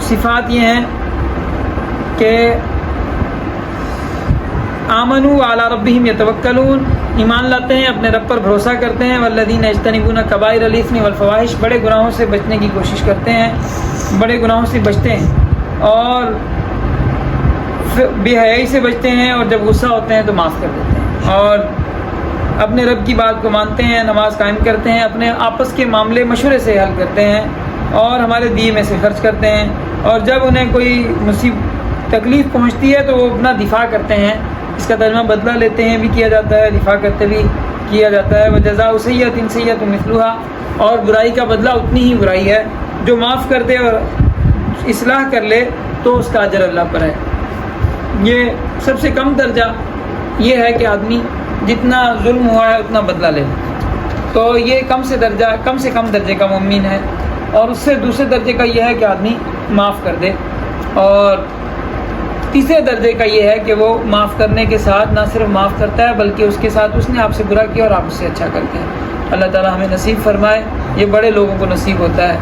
صفات یہ ہیں کہ آمنوا علی ربہم یتوکلون، ایمان لاتے ہیں، اپنے رب پر بھروسہ کرتے ہیں، والذین یجتنبون کبائر الاثم والفواحش، بڑے گناہوں سے بچنے کی کوشش کرتے ہیں، بڑے گناہوں سے بچتے ہیں، اور بے حیائی سے بچتے ہیں، اور جب غصہ ہوتے ہیں تو معاف کر دیتے ہیں، اور اپنے رب کی بات کو مانتے ہیں، نماز قائم کرتے ہیں، اپنے آپس کے معاملے مشورے سے حل کرتے ہیں، اور ہمارے دیے میں سے خرچ کرتے ہیں، اور جب انہیں کوئی تکلیف پہنچتی ہے تو وہ اپنا دفاع کرتے ہیں، اس کا ترجمہ بدلہ لیتے ہیں بھی کیا جاتا ہے، دفاع کرتے بھی کیا جاتا ہے، وجزاء سیئۃ سیئۃ مثلھا، اور برائی کا بدلہ اتنی ہی برائی ہے، جو معاف کر دے اور اصلاح کر لے تو اس کا اجر اللہ پر ہے۔ یہ سب سے کم درجہ یہ ہے کہ آدمی جتنا ظلم ہوا ہے اتنا بدلہ لے، تو یہ کم سے کم درجے کا مومن ہے، اور اس سے دوسرے درجے کا یہ ہے کہ آدمی معاف کر دے، اور تیسرے درجے کا یہ ہے کہ وہ معاف کرنے کے ساتھ نہ صرف معاف کرتا ہے بلکہ اس کے ساتھ اس نے آپ سے برا کیا اور آپ اس سے اچھا کرتے ہیں۔ اللہ تعالیٰ ہمیں نصیب فرمائے. یہ بڑے لوگوں کو نصیب ہوتا ہے.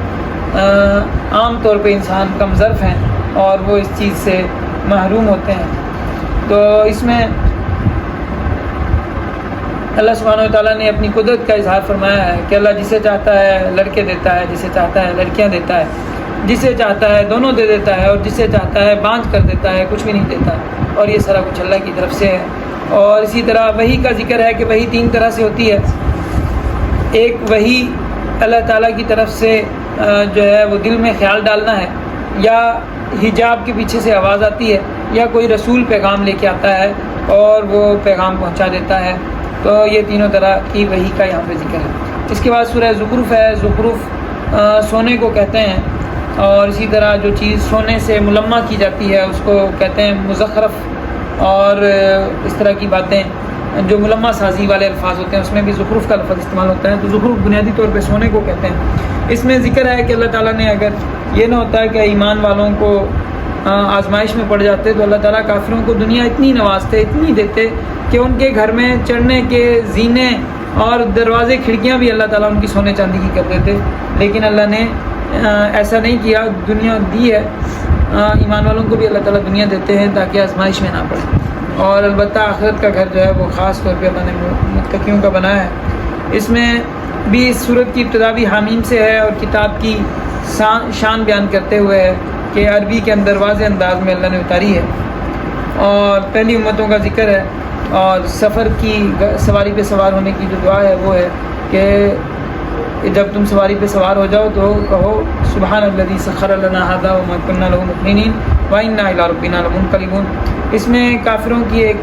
عام طور پہ انسان کم ظرف ہیں اور وہ اس چیز سے محروم ہوتے ہیں. تو اس میں اللہ سبحانہ و تعالیٰ نے اپنی قدرت کا اظہار فرمایا ہے کہ اللہ جسے چاہتا ہے لڑکے دیتا ہے, جسے چاہتا ہے لڑکیاں دیتا ہے, جسے چاہتا ہے دونوں دے دیتا ہے, اور جسے چاہتا ہے بانجھ کر دیتا ہے, کچھ بھی نہیں دیتا. اور یہ سارا کچھ اللہ کی طرف سے ہے. اور اسی طرح وحی کا ذکر ہے کہ وحی 3 طرح سے ہوتی ہے. ایک وحی اللہ تعالیٰ کی طرف سے جو ہے وہ دل میں خیال ڈالنا ہے, یا حجاب کے پیچھے سے آواز آتی ہے, یا کوئی رسول پیغام لے کے آتا ہے اور وہ پیغام پہنچا دیتا ہے. تو یہ تینوں طرح کی وحی کا یہاں پہ ذکر ہے. اس کے بعد سورہ زخرف ہے. زخرف سونے کو کہتے ہیں, اور اسی طرح جو چیز سونے سے ملمع کی جاتی ہے اس کو کہتے ہیں مزخرف. اور اس طرح کی باتیں جو ملمع سازی والے الفاظ ہوتے ہیں اس میں بھی زخرف کا لفظ استعمال ہوتا ہے. تو زخرف بنیادی طور پہ سونے کو کہتے ہیں. اس میں ذکر ہے کہ اللہ تعالیٰ نے اگر یہ نہ ہوتا ہے کہ ایمان والوں کو آزمائش میں پڑ جاتے تو اللہ تعالیٰ کافروں کو دنیا اتنی نوازتے, اتنی دیتے کہ ان کے گھر میں چڑھنے کے زینے اور دروازے کھڑکیاں بھی اللہ تعالیٰ ان کی سونے چاندی کی کر دیتے. لیکن اللہ نے ایسا نہیں کیا. دنیا دی ہے, ایمان والوں کو بھی اللہ تعالیٰ دنیا دیتے ہیں تاکہ آزمائش میں نہ پڑے. اور البتہ آخرت کا گھر جو ہے وہ خاص طور پہ اللہ نے متقیوں کا بنایا ہے. اس میں بھی اس صورت کی ابتدا بھی حامیم سے ہے, اور کتاب کی شان بیان کرتے ہوئے ہے کہ عربی کے اندر واضح انداز میں اللہ نے اتاری ہے. اور پہلی امتوں کا ذکر ہے, اور سفر کی سواری پہ سوار ہونے کی جو دعا ہے وہ ہے کہ جب تم سواری پہ سوار ہو جاؤ تو کہو سبحان الذی سخر لنا ھذا وما كنا له مقرنین وإنا إلی ربنا لمنقلبون. اس میں کافروں کی ایک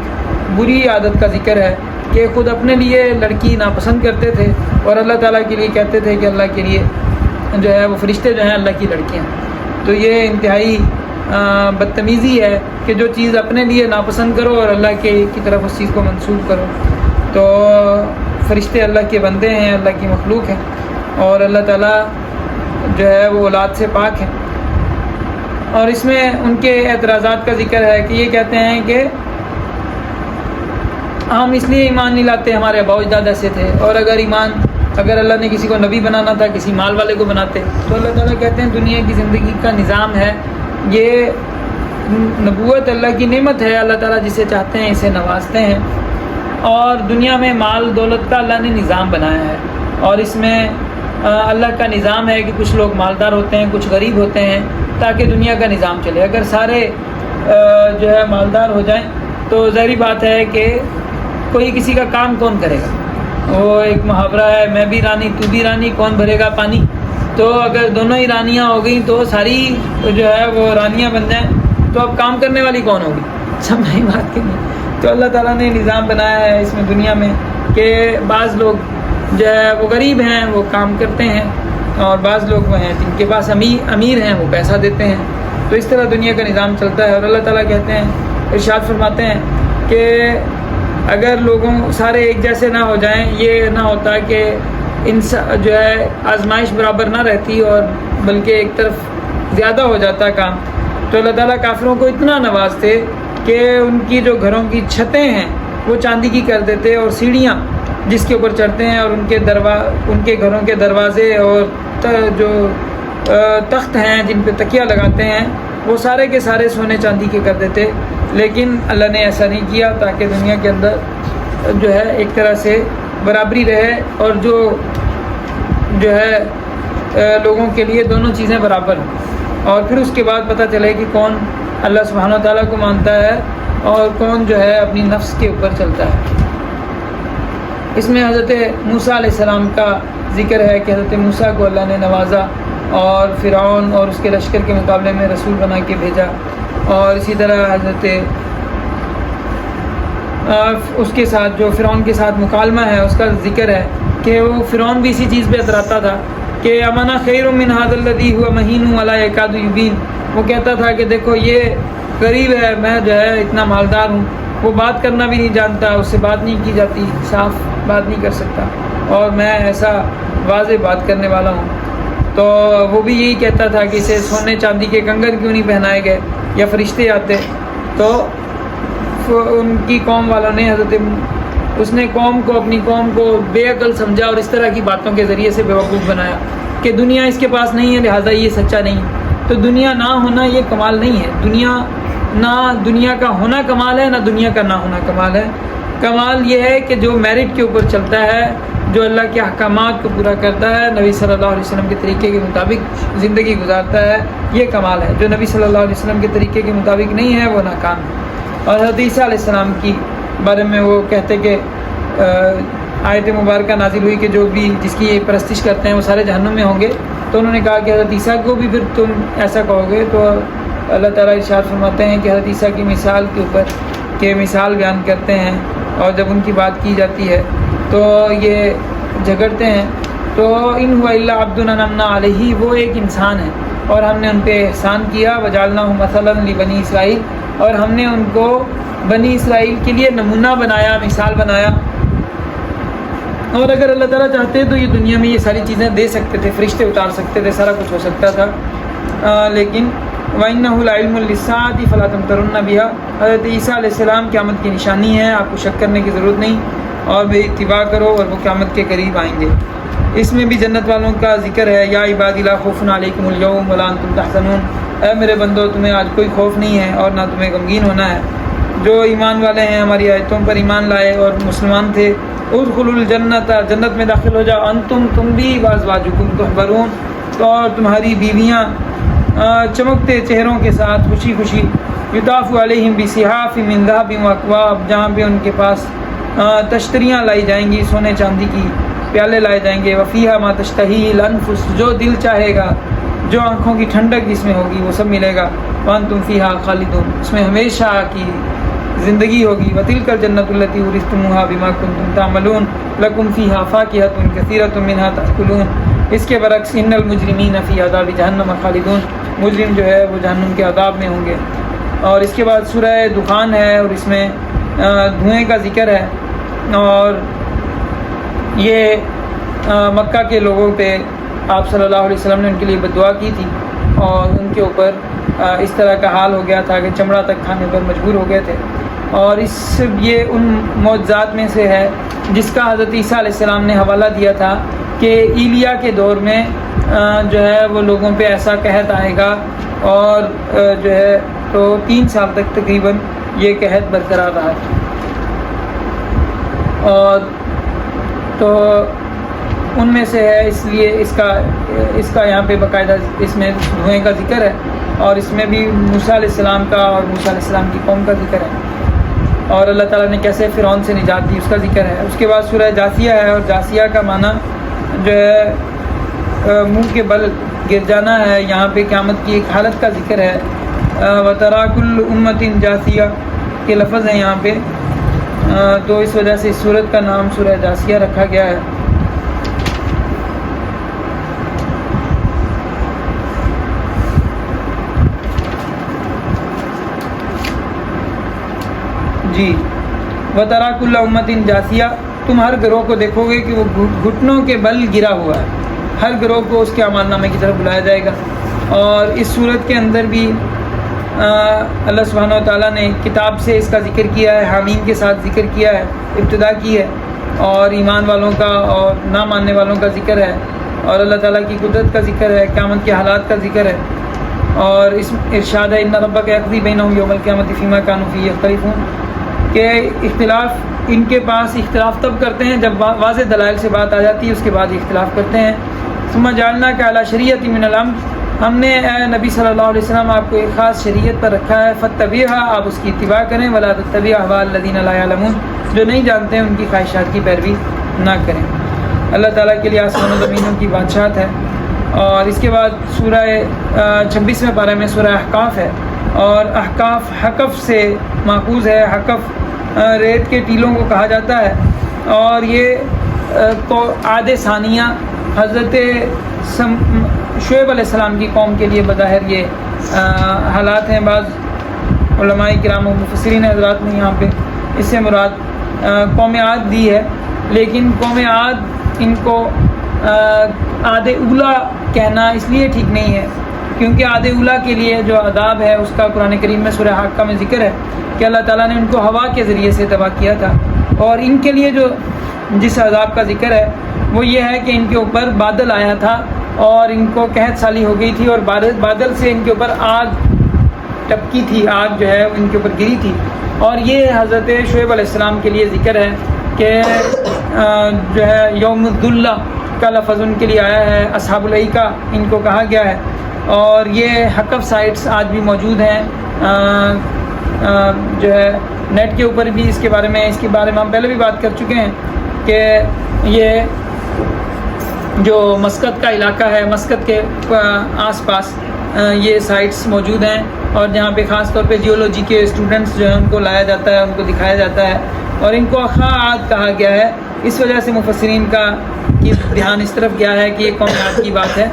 بری عادت کا ذکر ہے کہ خود اپنے لیے لڑکی ناپسند کرتے تھے اور اللہ تعالیٰ کے لیے کہتے تھے کہ اللہ کے لیے جو ہے وہ فرشتے جو ہیں اللہ کی لڑکیاں. تو یہ انتہائی بدتمیزی ہے کہ جو چیز اپنے لیے ناپسند کرو اور اللہ کی طرف اس چیز کو منسوب کرو. تو فرشتے اللہ کے بندے ہیں, اللہ کی مخلوق ہیں, اور اللہ تعالیٰ جو ہے وہ اولاد سے پاک ہیں. اور اس میں ان کے اعتراضات کا ذکر ہے کہ یہ کہتے ہیں کہ ہم اس لیے ایمان نہیں لاتے, ہمارے آباء و اجداد ایسے تھے, اور اگر اللہ نے کسی کو نبی بنانا تھا کسی مال والے کو بناتے. تو اللہ تعالیٰ کہتے ہیں دنیا کی زندگی کا نظام ہے, یہ نبوت اللہ کی نعمت ہے, اللہ تعالیٰ جسے چاہتے ہیں اسے نوازتے ہیں. اور دنیا میں مال دولت کا اللہ نے نظام بنایا ہے, اور اس میں اللہ کا نظام ہے کہ کچھ لوگ مالدار ہوتے ہیں, کچھ غریب ہوتے ہیں, تاکہ دنیا کا نظام چلے. اگر سارے جو ہے مالدار ہو جائیں تو ظاہری بات ہے کہ کوئی کسی کا کام کون کرے گا. وہ ایک محاورہ ہے, میں بھی رانی تو بھی رانی, کون بھرے گا پانی. تو اگر دونوں ہی رانیاں ہو گئیں تو ساری جو ہے وہ رانیاں بن جائیں تو اب کام کرنے والی کون ہوگی؟ سمجھ بات کی نہیں. تو اللہ تعالیٰ نے نظام بنایا ہے اس میں دنیا میں کہ بعض لوگ جو ہے وہ غریب ہیں وہ کام کرتے ہیں, اور بعض لوگ وہ ہیں جن کے پاس امیر ہیں وہ پیسہ دیتے ہیں. تو اس طرح دنیا کا نظام چلتا ہے. اور اللہ تعالیٰ کہتے ہیں, ارشاد فرماتے ہیں کہ اگر لوگوں سارے ایک جیسے نہ ہو جائیں, یہ نہ ہوتا کہ جو ہے آزمائش برابر نہ رہتی اور بلکہ ایک طرف زیادہ ہو جاتا کام. تو اللہ تعالیٰ کافروں کو اتنا نوازتے کہ ان کی جو گھروں کی چھتیں ہیں وہ چاندی کی کر دیتے, اور سیڑھیاں جس کے اوپر چڑھتے ہیں اور ان کے گھروں کے دروازے اور جو تخت ہیں جن پہ تکیہ لگاتے ہیں وہ سارے کے سارے سونے چاندی کے کر دیتے. لیکن اللہ نے ایسا نہیں کیا تاکہ دنیا کے اندر جو ہے ایک طرح سے برابری رہے, اور جو ہے لوگوں کے لیے دونوں چیزیں برابر ہیں. اور پھر اس کے بعد پتہ چلے کہ کون اللہ سبحانہ و تعالیٰ کو مانتا ہے اور کون جو ہے اپنی نفس کے اوپر چلتا ہے. اس میں حضرت موسیٰ علیہ السلام کا ذکر ہے کہ حضرت موسیٰ کو اللہ نے نوازا اور فرعون اور اس کے لشکر کے مقابلے میں رسول بنا کے بھیجا. اور اسی طرح حضرت اس کے ساتھ جو فرعون کے ساتھ مکالمہ ہے اس کا ذکر ہے کہ وہ فرعون بھی اسی چیز پہ اتراتا تھا کہ امانا خیر من ھذا الذی ھو مہین ولا یکاد یبین. وہ کہتا تھا کہ دیکھو یہ غریب ہے, میں جو ہے اتنا مالدار ہوں, وہ بات کرنا بھی نہیں جانتا, اس سے بات نہیں کی جاتی, صاف بات نہیں کر سکتا, اور میں ایسا واضح بات کرنے والا ہوں. تو وہ بھی یہی کہتا تھا کہ اسے سونے چاندی کے کنگن کیوں نہیں پہنائے گئے یا فرشتے آتے. تو ان کی قوم والوں نے حضرت اس نے اپنی قوم کو بے عقل سمجھا اور اس طرح کی باتوں کے ذریعے سے بیوقوف بنایا کہ دنیا اس کے پاس نہیں ہے لہٰذا یہ سچا نہیں ہے۔ تو دنیا نہ ہونا یہ کمال نہیں ہے، نہ دنیا کا ہونا کمال ہے، نہ دنیا کا نہ ہونا کمال ہے۔ کمال یہ ہے کہ جو میرٹ کے اوپر چلتا ہے، جو اللہ کے احکامات کو پورا کرتا ہے، نبی صلی اللہ علیہ وسلم کے طریقے کے مطابق زندگی گزارتا ہے، یہ کمال ہے۔ جو نبی صلی اللہ علیہ وسلم کے طریقے کے مطابق نہیں ہے وہ ناکام ہے۔ اور حضرت عیسیٰ علیہ السلام کی بارے میں وہ کہتے کہ آیت مبارکہ نازل ہوئی کہ جو بھی جس کی یہ پرستش کرتے ہیں وہ سارے جہنم میں ہوں گے، تو انہوں نے کہا کہ حضرت عیسیٰ کو بھی پھر تم ایسا کہو گے؟ تو اللہ تعالیٰ ارشاد فرماتے ہیں کہ حضرت عیسیٰ کی مثال کے اوپر کہ مثال بیان کرتے ہیں اور جب ان کی بات کی جاتی ہے تو یہ جھگڑتے ہیں۔ تو ان هو الا عبد انعمنا علیہ، وہ ایک انسان ہے اور ہم نے ان پہ احسان کیا، وجعلناہ مثلا لبنی اسرائیل، اور ہم نے ان کو بنی اسرائیل کے لیے نمونہ بنایا، مثال بنایا۔ اور اگر اللہ تعالیٰ چاہتے تو یہ دنیا میں یہ ساری چیزیں دے سکتے تھے، فرشتے اتار سکتے تھے، سارا کچھ ہو سکتا تھا، لیکن وَإِنَّهُ لَعِلْمٌ لِلسَّاعَةِ فَلَا تَمْتَرُنَّ بِهَا، حضرت عیسیٰ علیہ السلام قیامت کی نشانی ہے، آپ کو شک کرنے کی ضرورت نہیں، اور بے اتباع کرو اور وہ قیامت کے قریب آئیں گے۔ اس میں بھی جنت والوں کا ذکر ہے، یا عبادی لا خوف علیکم اليوم ولا انتم تحزنون، اے میرے بندو تمہیں آج کوئی خوف نہیں ہے اور نہ تمہیں غمگین ہونا ہے۔ جو ایمان والے ہیں، ہماری آیتوں پر ایمان لائے اور مسلمان تھے، ادخلوا الجنت، جنت میں داخل ہو جاؤ، انتم تم بھی، وازواجکم تحبرون، اور تمہاری بیویاں چمکتے چہروں کے ساتھ خوشی خوشی، یطاف علیہم بصحاف من ذهب واکواب، جہاں پہ ان کے پاس تشتریاں لائی جائیں گی، سونے چاندی کی پیالے لائے جائیں گے، وفیہا ما تشتہی الانفس، جو دل چاہے گا، جو آنکھوں کی ٹھنڈک جس میں ہوگی وہ سب ملے گا، وانتم فیہا خالدون، اس میں ہمیشہ کی زندگی ہوگی، وتلک الجنۃ التی اورثتموها بما کنتم تعملون لکم فیہا فاکہۃ کثیرۃ منہا تأکلون۔ اس کے برعکس ان المجرمین فی عذاب جہنم خالدون، مجرم جو ہے وہ جہنم کے عذاب میں ہوں گے۔ اور اس کے بعد سورہ دخان ہے اور اس میں دھوئیں کا ذکر ہے، اور یہ مکہ کے لوگوں پہ آپ صلی اللہ علیہ وسلم نے ان کے لیے بددعا کی تھی اور ان کے اوپر اس طرح کا حال ہو گیا تھا کہ چمڑا تک کھانے پر مجبور ہو گئے تھے۔ اور یہ ان معجزات میں سے ہے جس کا حضرت عیسیٰ علیہ السلام نے حوالہ دیا تھا کہ ایلیا کے دور میں جو ہے وہ لوگوں پہ ایسا قحط آئے گا، اور جو ہے تو 3 سال تک تقریباً یہ قحط برقرار رہا۔ اور تو ان میں سے ہے، اس لیے اس کا یہاں پہ باقاعدہ اس میں دھوئیں کا ذکر ہے، اور اس میں بھی موسیٰ علیہ السلام کا اور موسیٰ علیہ السلام کی قوم کا ذکر ہے، اور اللہ تعالیٰ نے کیسے فرعون سے نجات دی اس کا ذکر ہے۔ اس کے بعد سورہ جاثیہ ہے، اور جاثیہ کا معنی جو ہے منہ کے بل گر جانا ہے، یہاں پہ قیامت کی ایک حالت کا ذکر ہے۔ وَتَرَىٰ كُلُّ أُمَّةٍ جَاثِيَةٍ کے لفظ ہیں یہاں پہ، تو اس وجہ سے اس سورت کا نام سورہ جاثیہ رکھا گیا ہے۔ جی، وَتَرَىٰ كُلَّ أُمَّةٍ جَاثِيَةٍ، تم ہر گروہ کو دیکھو گے کہ وہ گھٹنوں کے بل گرا ہوا ہے، ہر گروہ کو اس کے اعمال نامے کی طرف بلایا جائے گا۔ اور اس صورت کے اندر بھی اللہ سبحانہ و تعالیٰ نے کتاب سے اس کا ذکر کیا ہے، حامیم کے ساتھ ذکر کیا ہے، ابتدا کی ہے، اور ایمان والوں کا اور نہ ماننے والوں کا ذکر ہے، اور اللہ تعالیٰ کی قدرت کا ذکر ہے، قیامت کے حالات کا ذکر ہے، اور اس ارشاد ہے ان ربک یقضی بینہم یوم القیامۃ فیما کانوا فیہ یختلفون، کہ اختلاف ان کے پاس اختلاف تب کرتے ہیں جب واضح دلائل سے بات آ جاتی ہے، اس کے بعد اختلاف کرتے ہیں۔ ثم جعلناک علی شریعۃ من الامر، ہم نے اے نبی صلی اللہ علیہ وسلم آپ کو ایک خاص شریعت پر رکھا ہے، فاتبعھا، آپ اس کی اتباع کریں، ولا تتبع اہواء الذین لا یعلمون، جو نہیں جانتے ہیں ان کی خواہشات کی پیروی نہ کریں۔ اللہ تعالیٰ کے لیے آسمان و زمینوں کی بادشاہت ہے۔ اور اس کے بعد سورہ 26ویں پارہ میں سورہ احقاف ہے، اور احقاف حقف سے ماخوذ ہے، حقف ریت کے ٹیلوں کو کہا جاتا ہے، اور یہ عاد ثانیہ حضرت شعیب علیہ السلام کی قوم کے لیے بظاہر یہ حالات ہیں۔ بعض علماء کرام و مفسرین حضرات نے یہاں پہ اس سے مراد قوم عاد دی ہے، لیکن قوم عاد ان کو عاد اولا کہنا اس لیے ٹھیک نہیں ہے کیونکہ عاد اولا کے لیے جو عذاب ہے اس کا قرآن کریم میں سورہ حاقہ میں ذکر ہے کہ اللہ تعالیٰ نے ان کو ہوا کے ذریعے سے تباہ کیا تھا، اور ان کے لیے جو جس عذاب کا ذکر ہے وہ یہ ہے کہ ان کے اوپر بادل آیا تھا اور ان کو قحط سالی ہو گئی تھی اور بادل سے ان کے اوپر آگ ٹپکی تھی، آگ جو ہے ان کے اوپر گری تھی. اور یہ حضرت شعیب علیہ السلام کے لیے ذکر ہے کہ جو ہے یوم الذلہ کا لفظ ان کے لیے آیا ہے، اصحاب الایکہ ان کو کہا گیا ہے. اور یہ حقف سائٹس آج بھی موجود ہیں، جو ہے نیٹ کے اوپر بھی اس کے بارے میں ہم پہلے بھی بات کر چکے ہیں کہ یہ جو مسقط کا علاقہ ہے، مسقط کے آس پاس یہ سائٹس موجود ہیں اور جہاں پہ خاص طور پہ جیولوجی کے اسٹوڈنٹس جو ہیں ان کو لایا جاتا ہے، ان کو دکھایا جاتا ہے اور ان کو اخا عاد کہا گیا ہے. اس وجہ سے مفسرین کا دھیان اس طرف گیا ہے کہ یہ قوم عاد کی بات ہے.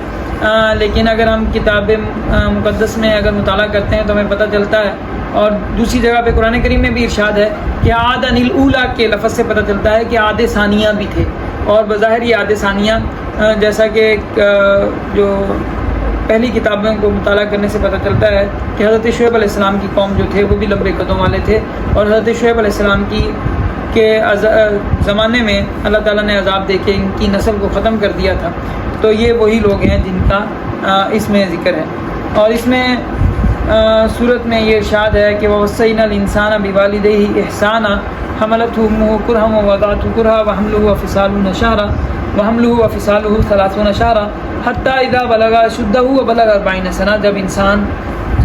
لیکن اگر ہم کتاب مقدس میں اگر مطالعہ کرتے ہیں تو ہمیں پتہ چلتا ہے، اور دوسری جگہ پہ قرآن کریم میں بھی ارشاد ہے کہ عاد الاولیٰ کے لفظ سے پتہ چلتا ہے کہ عاد ثانیہ بھی تھے. اور بظاہر یہ عاد ثانیہ جیسا کہ جو پہلی کتابوں کو مطالعہ کرنے سے پتہ چلتا ہے کہ حضرت شعیب علیہ السلام کی قوم جو تھے وہ بھی لمبے قدوں والے تھے، اور حضرت شعیب علیہ السلام کے زمانے میں اللہ تعالیٰ نے عذاب دے کے ان کی نسل کو ختم کر دیا تھا. تو یہ وہی لوگ ہیں جن کا اس میں ذکر ہے. اور اس میں صورت میں یہ ارشاد ہے کہ وَوَصَّيْنَا الْإِنسَانَ بِوَالِدَيْهِ إِحْسَانًا حَمَلَتْهُ أُمُّهُ كُرْهًا وَوَضَعَتْهُ كُرْهًا وَحَمْلُهُ وَفِصَالُهُ 30 شهرًا حَتَّى إِذَا بَلَغَ أَشُدَّهُ وَبَلَغَ 40 سنة. جب انسان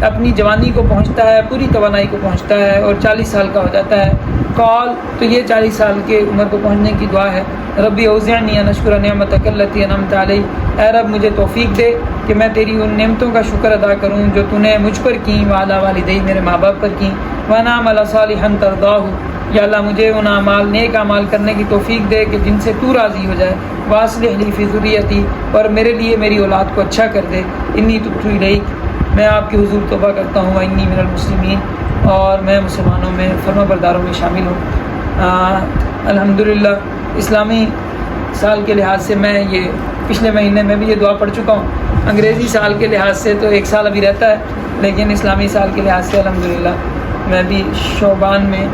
اپنی جوانی کو پہنچتا ہے، پوری توانائی کو پہنچتا ہے اور 40 سال کا ہو جاتا ہے، قال تو یہ 40 سال کے عمر کو پہنچنے کی دعا ہے، ربی اوزعنی ان اشکر نعمتک التی انعمت علی، اے رب مجھے توفیق دے کہ میں تیری ان نعمتوں کا شکر ادا کروں جو تو نے مجھ پر کی، وعلی والدی میرے ماں باپ پر کی، وانا عمل صالحا ترضاہ، یا اللہ مجھے ان اعمال نیک اعمال کرنے کی توفیق دے کہ جن سے تو راضی ہو جائے، واصلح لی فی ذریتی، اور میرے لیے میری اولاد کو اچھا کر دے، انی تبت الیک، میں آپ کے حضور توبہ کرتا ہوں، انی من المسلمین، اور میں مسلمانوں میں فرما برداروں میں شامل ہوں. الحمدللہ اسلامی سال کے لحاظ سے میں یہ پچھلے مہینے میں بھی یہ دعا پڑھ چکا ہوں. انگریزی سال کے لحاظ سے تو 1 سال ابھی رہتا ہے، لیکن اسلامی سال کے لحاظ سے الحمدللہ میں بھی شعبان میں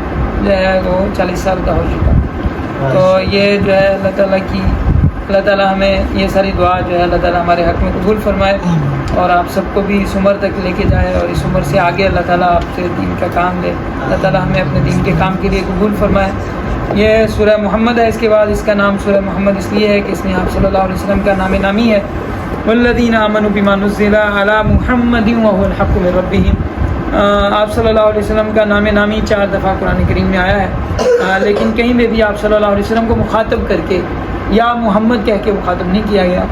جو ہے وہ 40 سال کا ہو چکا ہوں. تو یہ جو ہے اللہ تعالیٰ ہمیں یہ ساری دعا جو ہے اللہ تعالیٰ ہمارے حق میں قبول فرمائے اور آپ سب کو بھی اس عمر تک لے کے جائے اور اس عمر سے آگے اللہ تعالیٰ آپ سے دین کا کام لے. اللہ تعالیٰ ہمیں اپنے دین کے کام کے لیے قبول فرمائے. یہ سورہ محمد ہے، اس کے بعد اس کا نام سورہ محمد اس لیے ہے کہ اس میں آپ صلی اللہ علیہ وسلم کا نام نامی ہے. والذین آمنوا بما نزل علی محمد وهو الحق من ربهم. آپ صلی اللہ علیہ وسلم کا نام نامی 4 دفعہ قرآن کریم میں آیا ہے، لیکن کہیں میں بھی آپ صلی اللہ علیہ وسلم کو مخاطب کر کے یا محمد کہہ کے مخاطب نہیں کیا گیا،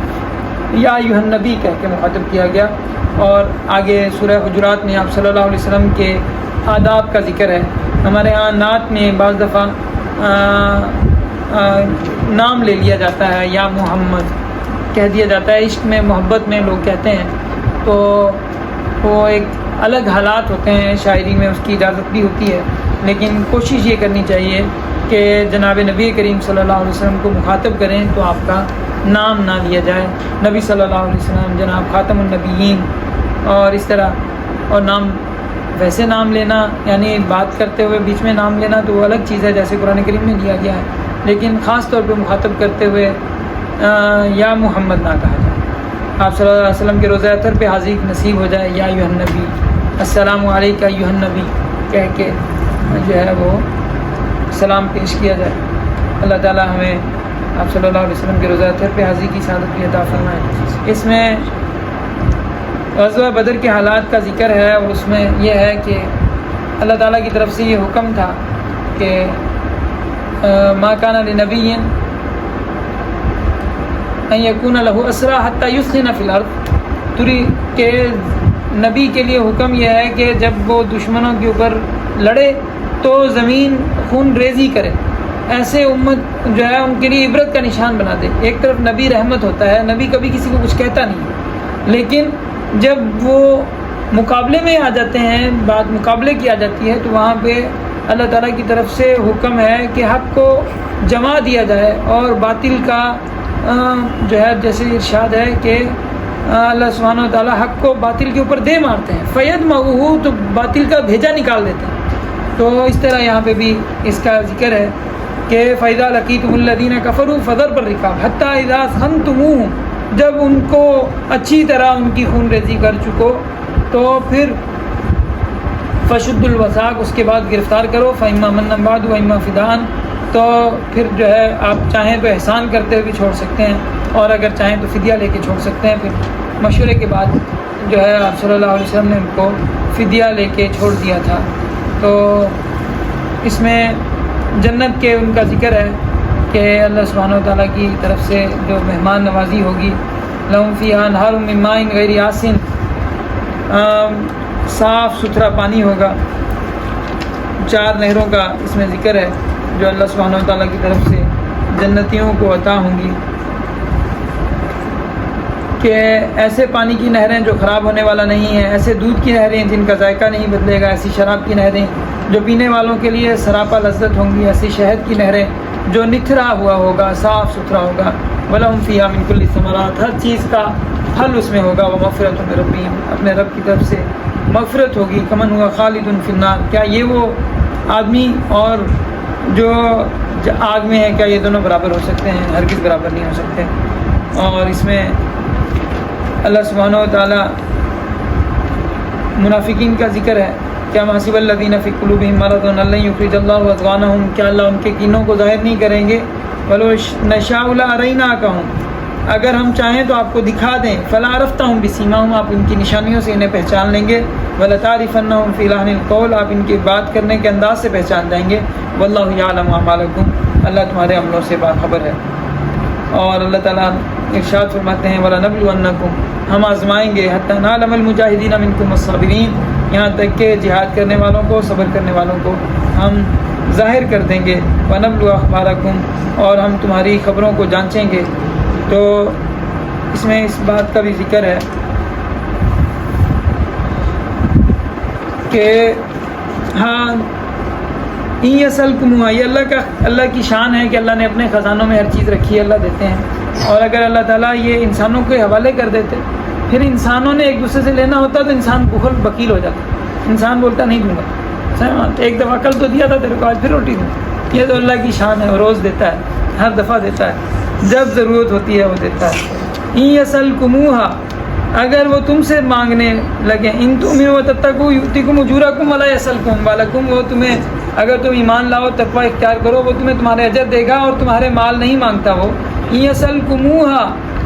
یا ایھا النبی کہہ کے مخاطب کیا گیا. اور آگے سورہ حجرات میں آپ صلی اللہ علیہ وسلم کے آداب کا ذکر ہے. ہمارے ہاں نعت میں بعض دفعہ نام لے لیا جاتا ہے، یا محمد کہہ دیا جاتا ہے. عشق میں محبت میں لوگ کہتے ہیں، تو وہ ایک الگ حالات ہوتے ہیں، شاعری میں اس کی اجازت بھی ہوتی ہے، لیکن کوشش یہ کرنی چاہیے کہ جناب نبی کریم صلی اللہ علیہ وسلم کو مخاطب کریں تو آپ کا نام نہ لیا جائے. نبی صلی اللہ علیہ وسلم جناب خاتم النبیین اور اس طرح. اور نام ویسے نام لینا یعنی بات کرتے ہوئے بیچ میں نام لینا تو وہ الگ چیز ہے جیسے قرآن کریم میں دیا گیا ہے، لیکن خاص طور پہ مخاطب کرتے ہوئے یا محمد نہ کہا جائے. آپ صلی اللہ علیہ وسلم کے روزہ اطہر پہ حاضری نصیب ہو جائے، یا ایھا النبی، السلام علیکہ ایھا النبی کہہ کے جو ہے وہ سلام پیش کیا جائے. اللہ تعالیٰ ہمیں آپ صلی اللہ علیہ وسلم کے روزہ اطہر پہ حاضری کی سعادت بھی عطا فرمائے. اس میں غزوہ بدر کے حالات کا ذکر ہے، اور اس میں یہ ہے کہ اللہ تعالیٰ کی طرف سے یہ حکم تھا کہ ما کان لنبی ان یکون لہ اسریٰ حتی یثخن فی الارض، کہ نبی کے لیے حکم یہ ہے کہ جب وہ دشمنوں کے اوپر لڑے تو زمین خون ریزی کرے. ایسے امت جو ہے ان کے لیے عبرت کا نشان بنا دے. ایک طرف نبی رحمت ہوتا ہے، نبی کبھی کسی کو کچھ کہتا نہیں، لیکن جب وہ مقابلے میں آ جاتے ہیں، بات مقابلے کی آ جاتی ہے، تو وہاں پہ اللہ تعالیٰ کی طرف سے حکم ہے کہ حق کو جما دیا جائے اور باطل کا جو ہے جیسے ارشاد ہے کہ اللہ سبحانہ و تعالیٰ حق کو باطل کے اوپر دے مارتے ہیں، فَيَدْمَغُهُ، تو باطل کا بھیجا نکال دیتے ہیں. تو اس طرح یہاں پہ بھی اس کا ذکر ہے کہ فَإِذَا لَقِيتُمُ الَّذِينَ كَفَرُوا فَضَرْبَ الرِّقَابِ حَتَّى إِذَا أَثْخَنْتُمُوهُمْ، جب ان کو اچھی طرح ان کی خون ریزی کر چکو تو پھر فَشُدُّ الْوَثَاقَ، اس کے بعد گرفتار کرو، فَإِمَّا مَنًّا بَعْدُ وَإِمَّا فِدَاءً، تو پھر جو ہے آپ چاہیں تو احسان کرتے ہوئے بھی چھوڑ سکتے ہیں، اور اگر چاہیں تو فدیہ لے کے چھوڑ سکتے ہیں۔ پھر مشورے کے بعد جو ہے آپ صلی اللہ علیہ وسلم نے ان کو فدیہ لے کے چھوڑ دیا تھا۔ تو اس میں جنت کے ان کا ذکر ہے کہ اللہ سبحانہ وتعالیٰ کی طرف سے جو مہمان نوازی ہوگی، لَهُمْ فِيهَا أَنْهَارٌ مِّن مَّاءٍ غَيْرِ آسِنٍ، صاف ستھرا پانی ہوگا، 4 نہروں کا اس میں ذکر ہے جو اللہ سبحانہ وتعالیٰ کی طرف سے جنتیوں کو عطا ہوں گی، کہ ایسے پانی کی نہریں جو خراب ہونے والا نہیں ہے، ایسے دودھ کی نہریں جن کا ذائقہ نہیں بدلے گا، ایسی شراب کی نہریں جو پینے والوں کے لیے سراپا لذت ہوں گی، ایسی شہد کی نہریں جو نکھرا ہوا ہوگا، صاف ستھرا ہوگا، وَلَهُمْ فِيهَا مِن كُلِّ الثَّمَرَاتِ، ہر چیز کا پھل اس میں ہوگا، وَمَغْفِرَةٌ مِّن رَّبِّهِمْ، اپنے رب کی طرف سے مغفرت ہوگی، کمن ہوا خالد فی النار، کیا یہ وہ آدمی اور جو آگ میں ہے، کیا یہ دونوں برابر ہو سکتے ہیں؟ ہرگز برابر نہیں ہو سکتے۔ اور اس میں اللہ سبحانہ و تعالی منافقین کا ذکر ہے، کیا حسب الذین فی قلوبہم مرض ان لن یخرج اللہ اضغانہم، کیا اللہ ان کے کینوں کو ظاہر نہیں کریں گے؟ ولو نشاء لاریناکہم، اگر ہم چاہیں تو آپ کو دکھا دیں، فلا عرفتہم بسیماہم، آپ ان کی نشانیوں سے انہیں پہچان لیں گے، ولتعرفنہم فی لحن القول، آپ ان کے بات کرنے کے انداز سے پہچان جائیں گے، واللہ یعلم اعمالکم، اللہ تمہارے عملوں سے باخبر ہے۔ اور اللہ تعالیٰ ارشاد فرماتے ہیں وَلَنَبْلُوَنَّكُمْ، ہم آزمائیں گے، حَتَّى نَعْلَمَ الْمُجَاهِدِينَ مِنْكُمْ وَالصَّابِرِينَ، یہاں تک کہ جہاد کرنے والوں کو، صبر کرنے والوں کو ہم ظاہر کر دیں گے، وَنَبْلُوَ أَخْبَارَكُمْ، اور ہم تمہاری خبروں کو جانچیں گے۔ تو اس میں اس بات کا بھی ذکر ہے کہ ہاں یہ یسألکموہا، یہ اللہ کی شان ہے کہ اللہ نے اپنے خزانوں میں ہر چیز رکھی ہے، اللہ دیتے ہیں، اور اگر اللہ تعالیٰ یہ انسانوں کے حوالے کر دیتے، پھر انسانوں نے ایک دوسرے سے لینا ہوتا تو انسان بخیل ہو جاتا، انسان بولتا نہیں دوں گا، ایک دفعہ کل تو دیا تھا تیرے کو، آج پھر روٹی دوں۔ یہ تو اللہ کی شان ہے، وہ روز دیتا ہے، ہر دفعہ دیتا ہے، جب ضرورت ہوتی ہے وہ دیتا ہے۔ ان یسألکموہا، اگر وہ تم سے مانگنے لگے، ان تؤمنوا وتتقوا یؤتکم اجورکم ولا یسألکم ولکم، وہ تمہیں، اگر تم ایمان لاؤ، تقوی اختیار کرو، وہ تمہیں تمہارے اجر دے گا اور تمہارے مال نہیں مانگتا وہ۔ ان یسألکموہا،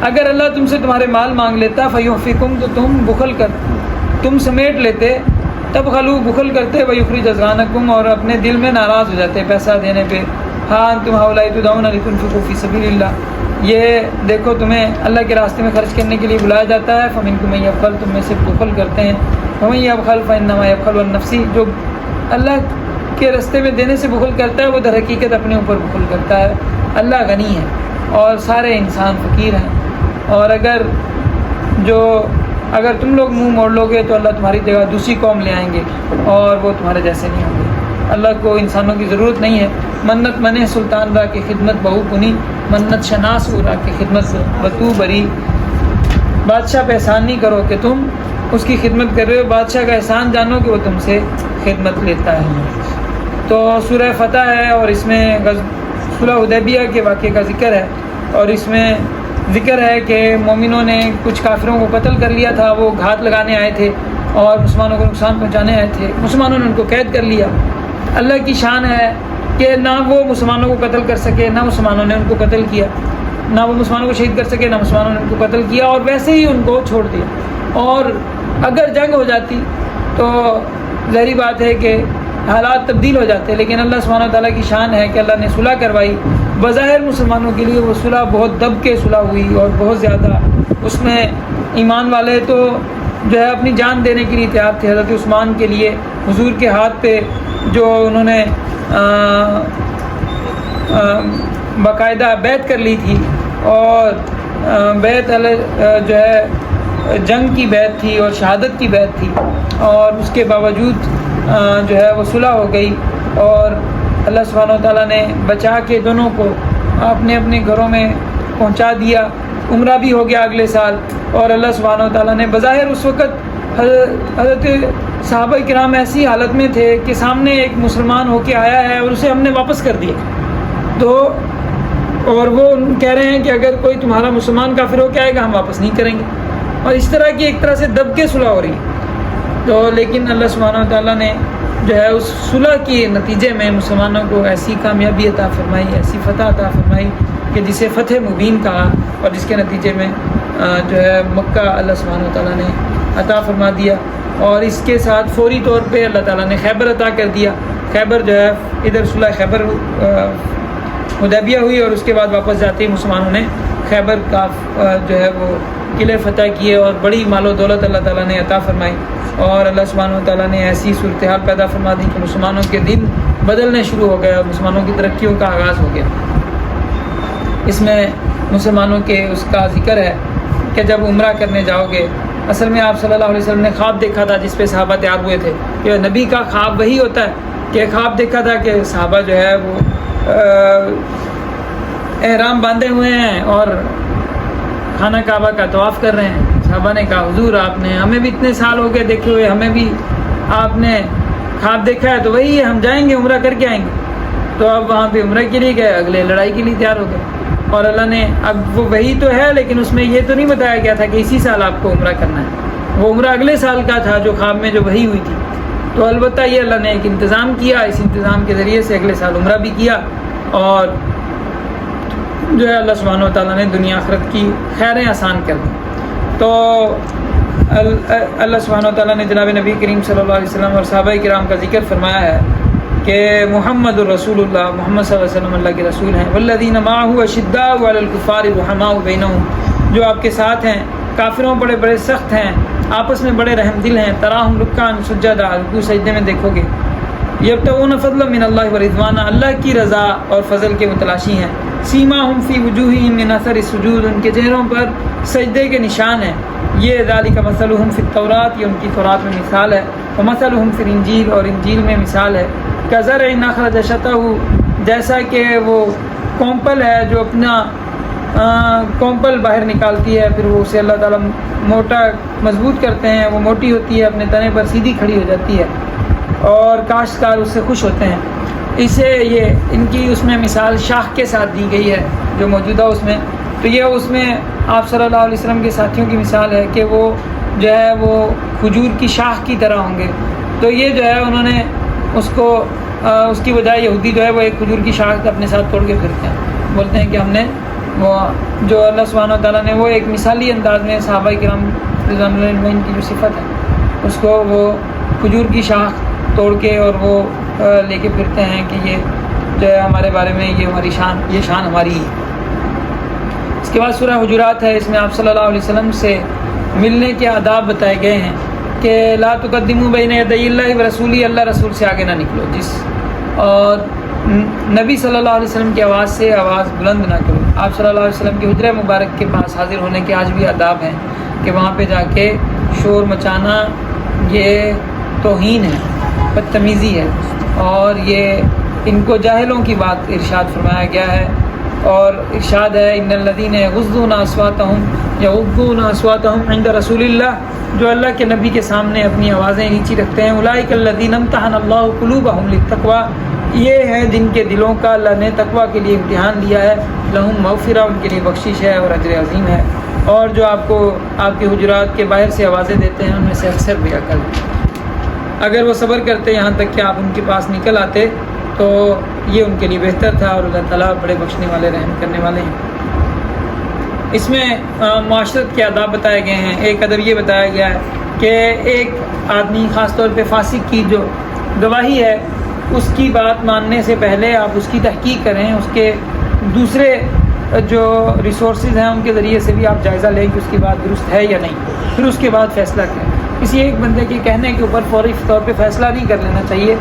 اگر اللہ تم سے تمہارے مال مانگ لیتا، فیحفکم، تو تم سمیٹ لیتے، تب غلو، بخل کرتے، ویخرج اضغانکم، اور اپنے دل میں ناراض ہو جاتے پیسہ دینے پہ۔ ہاں انتم ہؤلاء تدعون لتنفقوا فی سبیل اللہ، یہ دیکھو تمہیں اللہ کے راستے میں خرچ کرنے کے لیے بلایا جاتا ہے، فمنکم من یبخل، تم میں سے بخل کرتے ہیں، ومن یبخل فانما یبخل عن نفسہ، جو اللہ کے راستے میں دینے سے بخل کرتا ہے وہ در حقیقت اپنے اوپر بخل کرتا ہے۔ اللہ غنی ہے اور سارے انسان فقیر ہیں، اور اگر تم لوگ منہ موڑ لو گے تو اللہ تمہاری جگہ دوسری قوم لے آئیں گے اور وہ تمہارے جیسے نہیں ہوں گے۔ اللہ کو انسانوں کی ضرورت نہیں ہے۔ منت منے سلطان را کی خدمت بہو کنی، منت شناس را کی خدمت بتو بری، بادشاہ پہ احسان نہیں کرو کہ تم اس کی خدمت کر رہے ہو، بادشاہ کا احسان جانو کہ وہ تم سے خدمت لیتا ہے۔ تو سورہ فتح ہے اور اس میں صلح حدیبیہ کے واقعے کا ذکر ہے، اور اس میں ذکر ہے کہ مومنوں نے کچھ کافروں کو قتل کر لیا تھا، وہ گھات لگانے آئے تھے اور مسلمانوں کو نقصان پہنچانے آئے تھے، مسلمانوں نے ان کو قید کر لیا۔ اللہ کی شان ہے کہ نہ وہ مسلمانوں کو قتل کر سکے، نہ مسلمانوں نے ان کو قتل کیا، نہ وہ مسلمانوں کو شہید کر سکے، نہ مسلمانوں نے ان کو قتل کیا، اور ویسے ہی ان کو چھوڑ دیا۔ اور اگر جنگ ہو جاتی تو ظاہری بات ہے کہ حالات تبدیل ہو جاتے، لیکن اللہ سبحانہ تعالیٰ کی شان ہے کہ اللہ نے صلح کروائی۔ بظاہر مسلمانوں کے لیے وہ صلح بہت دب کے صلح ہوئی اور بہت زیادہ، اس میں ایمان والے تو جو ہے اپنی جان دینے کے لیے تیار تھے۔ حضرت عثمان کے لیے حضور کے ہاتھ پہ جو انہوں نے باقاعدہ بیعت کر لی تھی، اور بیعت جو ہے جنگ کی بیعت تھی اور شہادت کی بیعت تھی، اور اس کے باوجود جو ہے وہ صلح ہو گئی، اور اللہ سبحانہ وتعالیٰ نے بچا کے دونوں کو اپنے اپنے گھروں میں پہنچا دیا۔ عمرہ بھی ہو گیا اگلے سال، اور اللہ سبحانہ وتعالیٰ نے بظاہر اس وقت حضرت صحابہ کرام ایسی حالت میں تھے کہ سامنے ایک مسلمان ہو کے آیا ہے اور اسے ہم نے واپس کر دیا، تو اور وہ کہہ رہے ہیں کہ اگر کوئی تمہارا مسلمان کافر ہو کے آئے گا ہم واپس نہیں کریں گے، اور اس طرح کی ایک طرح سے دب کے صلح ہو رہی ہے۔ تو لیکن اللہ سبحانہ و تعالیٰ نے جو ہے اس صلح کے نتیجے میں مسلمانوں کو ایسی کامیابی عطا فرمائی، ایسی فتح عطا فرمائی کہ جسے فتح مبین کہا، اور جس کے نتیجے میں جو ہے مکہ اللہ سبحانہ و تعالیٰ نے عطا فرما دیا، اور اس کے ساتھ فوری طور پہ اللہ تعالیٰ نے خیبر عطا کر دیا۔ خیبر جو ہے ادھر صلح خیبر حدیبیہ ہوئی، اور اس کے بعد واپس جاتے ہی مسلمانوں نے خیبر کا جو ہے وہ قلعے فتح کیے، اور بڑی مال و دولت اللہ تعالیٰ نے عطا فرمائی، اور اللہ سبحانہ و تعالیٰ نے ایسی صورتحال پیدا فرما دی کہ مسلمانوں کے دن بدلنے شروع ہو گئے اور مسلمانوں کی ترقیوں کا آغاز ہو گیا۔ اس میں مسلمانوں کے اس کا ذکر ہے کہ جب عمرہ کرنے جاؤ گے، اصل میں آپ صلی اللہ علیہ وسلم نے خواب دیکھا تھا جس پہ صحابہ تیار ہوئے تھے، کہ نبی کا خواب وہی ہوتا ہے کہ خواب دیکھا تھا کہ صحابہ جو ہے وہ احرام باندھے ہوئے ہیں اور خانہ کعبہ کا طواف کر رہے ہیں۔ صحابہ نے کہا حضور آپ نے ہمیں بھی اتنے سال ہو گئے دیکھے ہوئے، ہمیں بھی آپ نے خواب دیکھا ہے تو وہی ہے، ہم جائیں گے عمرہ کر کے آئیں گے۔ تو اب وہاں پہ عمرہ کے لیے گئے، اگلے لڑائی کے لیے تیار ہو گئے، اور اللہ نے اب وہ وہی تو ہے لیکن اس میں یہ تو نہیں بتایا گیا تھا کہ اسی سال آپ کو عمرہ کرنا ہے، وہ عمرہ اگلے سال کا تھا جو خواب میں جو وہی ہوئی تھی۔ تو البتہ یہ اللہ نے ایک انتظام کیا، اس انتظام کے ذریعے سے اگلے سال عمرہ بھی کیا، اور جو ہے اللہ سبحانہ و تعالیٰ نے دنیا آخرت کی خیریں آسان کر دی۔ تو اللہ سبحانہ و تعالیٰ نے جناب نبی کریم صلی اللہ علیہ وسلم اور صحابہ کرام کا ذکر فرمایا ہے کہ محمد الرسول اللہ، محمد صلی اللہ علیہ وسلم اللہ کے رسول ہیں، والذین معہ اشداء علی الکفار رحماء بینہم، جو آپ کے ساتھ ہیں، کافروں بڑے بڑے سخت ہیں، آپس میں بڑے رحم دل ہیں، تراہم رکعاً سجدا، رکوع سجدے میں دیکھو گے، یبتغون فضلا من اللہ ورضوانا، اللہ کی رضا اور فضل کے متلاشی ہیں، سیماہم فی وجوہہم من اثر السجود، ان کے چہروں پر سجدے کے نشان ہیں، یہ ذالک مثلہم فی التوراۃ، یہ ان کی تورات میں مثال ہے، ومثلہم فی الانجیل، اور انجیل میں مثال ہے، کزرع اخرج شطہ، جیسا کہ وہ کونپل ہے جو اپنا کونپل باہر نکالتی ہے، پھر وہ اسے اللہ تعالیٰ موٹا مضبوط کرتے ہیں، وہ موٹی ہوتی ہے، اپنے تنے پر سیدھی کھڑی ہو جاتی ہے، اور کاشتکار اس سے خوش ہوتے ہیں۔ اسے یہ ان کی اس میں مثال شاخ کے ساتھ دی گئی ہے جو موجودہ اس میں، تو یہ اس میں آپ صلی اللہ علیہ وسلم کے ساتھیوں کی مثال ہے کہ وہ جو ہے وہ کھجور کی شاخ کی طرح ہوں گے۔ تو یہ جو ہے انہوں نے اس کو اس کی بجائے یہودی جو ہے وہ ایک کھجور کی شاخ اپنے ساتھ توڑ کے پھرتے ہیں، بولتے ہیں کہ ہم نے وہ جو اللہ سبحانہ و تعالیٰ نے وہ ایک مثالی انداز میں صحابہ کرام رضوان اللہ علیہم کی جو صفت ہے اس کو وہ کھجور کی شاخ توڑ کے اور وہ لے کے پھرتے ہیں کہ یہ جو ہے ہمارے بارے میں یہ ہماری شان، یہ شان ہماری ہے۔ اس کے بعد سورہ حجرات ہے، اس میں آپ صلی اللہ علیہ وسلم سے ملنے کے آداب بتائے گئے ہیں کہ لا تقدموا بین یدی اللہ ورسولہ، اللہ رسول سے آگے نہ نکلو، اور نبی صلی اللہ علیہ وسلم کی آواز سے آواز بلند نہ کرو۔ آپ صلی اللہ علیہ وسلم کے حجرہ مبارک کے پاس حاضر ہونے کے آج بھی آداب ہیں کہ وہاں پہ جا کے شور مچانا یہ توہین ہے، بدتمیزی ہے، اور یہ ان کو جاہلوں کی بات ارشاد فرمایا گیا ہے، اور ارشاد ہے ان الذین یغضون اصواتهم عند رسول اللہ، جو اللہ کے نبی کے سامنے اپنی آوازیں نیچی رکھتے ہیں، اولئک الذین امتحن اللہ قلوبهم للتقوی، یہ ہیں جن کے دلوں کا اللہ نے تقوی کے لیے امتحان لیا ہے، لہم مغفرہ، ان کے لیے بخشش ہے اور اجر عظیم ہے۔ اور جو آپ کو آپ کے حجرات کے باہر سے آوازیں دیتے ہیں ان میں سے اکثر بے عقل، اگر وہ صبر کرتے یہاں تک کہ آپ ان کے پاس نکل آتے تو یہ ان کے لیے بہتر تھا، اور اللہ تعالیٰ بڑے بخشنے والے رحم کرنے والے ہیں۔ اس میں معاشرت کے آداب بتائے گئے ہیں۔ ایک ادب یہ بتایا گیا ہے کہ ایک آدمی خاص طور پہ فاسق کی جو گواہی ہے اس کی بات ماننے سے پہلے آپ اس کی تحقیق کریں، اس کے دوسرے جو ریسورسز ہیں ان کے ذریعے سے بھی آپ جائزہ لیں کہ اس کی بات درست ہے یا نہیں، پھر اس کے بعد فیصلہ کریں۔ کسی ایک بندے کے کہنے کے اوپر فوری طور پہ فیصلہ نہیں کر لینا چاہیے،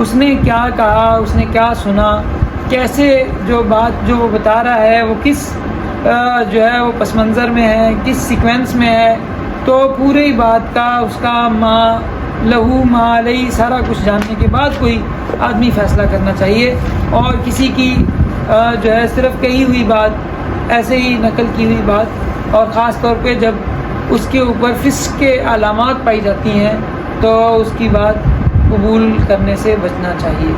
اس نے کیا کہا، اس نے کیا سنا، کیسے جو بات جو وہ بتا رہا ہے وہ کس جو ہے وہ پس منظر میں ہے، کس سیکوینس میں ہے، تو پوری بات کا اس کا ما لہو ما علیہ سارا کچھ جاننے کے بعد کوئی آدمی فیصلہ کرنا چاہیے، اور کسی کی جو ہے صرف کہی ہوئی بات، ایسے ہی نقل کی ہوئی بات، اور خاص طور پہ جب اس کے اوپر فسق کے علامات پائی جاتی ہیں تو اس کی بات قبول کرنے سے بچنا چاہیے۔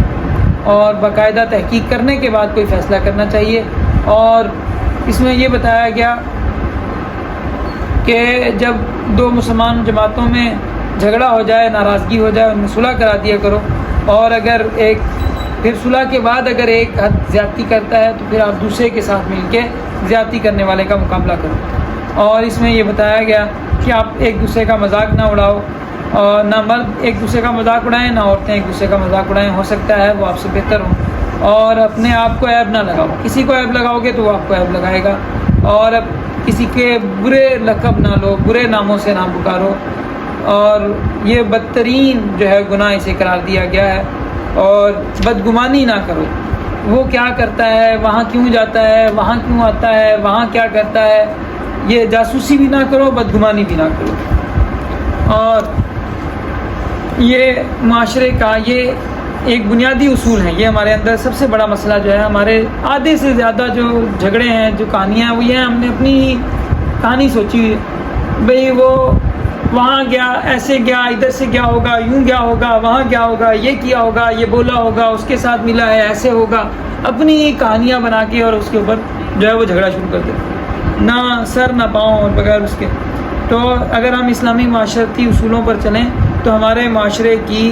اور باقاعدہ تحقیق کرنے کے بعد کوئی فیصلہ کرنا چاہیے۔ اور اس میں یہ بتایا گیا کہ جب دو مسلمان جماعتوں میں جھگڑا ہو جائے، ناراضگی ہو جائے، ان میں صلح کرا دیا کرو، اور اگر پھر صلح کے بعد اگر ایک حد زیادتی کرتا ہے تو پھر آپ دوسرے کے ساتھ مل کے زیادتی کرنے والے کا مقابلہ کرو۔ اور اس میں یہ بتایا گیا کہ آپ ایک دوسرے کا مذاق نہ اڑاؤ، اور نہ مرد ایک دوسرے کا مذاق اڑائیں، نہ عورتیں ایک دوسرے کا مذاق اڑائیں، ہو سکتا ہے وہ آپ سے بہتر ہوں۔ اور اپنے آپ کو عیب نہ لگاؤ، کسی کو عیب لگاؤ گے تو وہ آپ کو عیب لگائے گا۔ اور اب کسی کے برے لقب نہ لو، برے ناموں سے نہ پکارو، اور یہ بدترین جو ہے گناہ اسے قرار دیا گیا ہے۔ اور بدگمانی نہ کرو، وہ کیا کرتا ہے، وہاں کیوں جاتا ہے، وہاں کیوں آتا ہے، وہاں کیا کرتا ہے، یہ جاسوسی بھی نہ کرو، بدگمانی بھی نہ کرو۔ اور یہ معاشرے کا یہ ایک بنیادی اصول ہے، یہ ہمارے اندر سب سے بڑا مسئلہ جو ہے، ہمارے آدھے سے زیادہ جو جھگڑے ہیں، جو کہانیاں ہیں، وہ یہ ہیں ہم نے اپنی کہانی سوچی ہوئی ہے، بھئی وہ وہاں گیا، ایسے گیا، ادھر سے گیا ہوگا، یوں گیا ہوگا، وہاں گیا ہوگا، یہ کیا ہوگا، یہ بولا ہوگا، اس کے ساتھ ملا ہے، ایسے ہوگا، اپنی کہانیاں بنا کے اور اس کے اوپر جو ہے وہ جھگڑا شروع کر دیتے، نہ سر نہ پاؤں اور بغیر اس کے۔ تو اگر ہم اسلامی معاشرتی اصولوں پر چلیں تو ہمارے معاشرے کی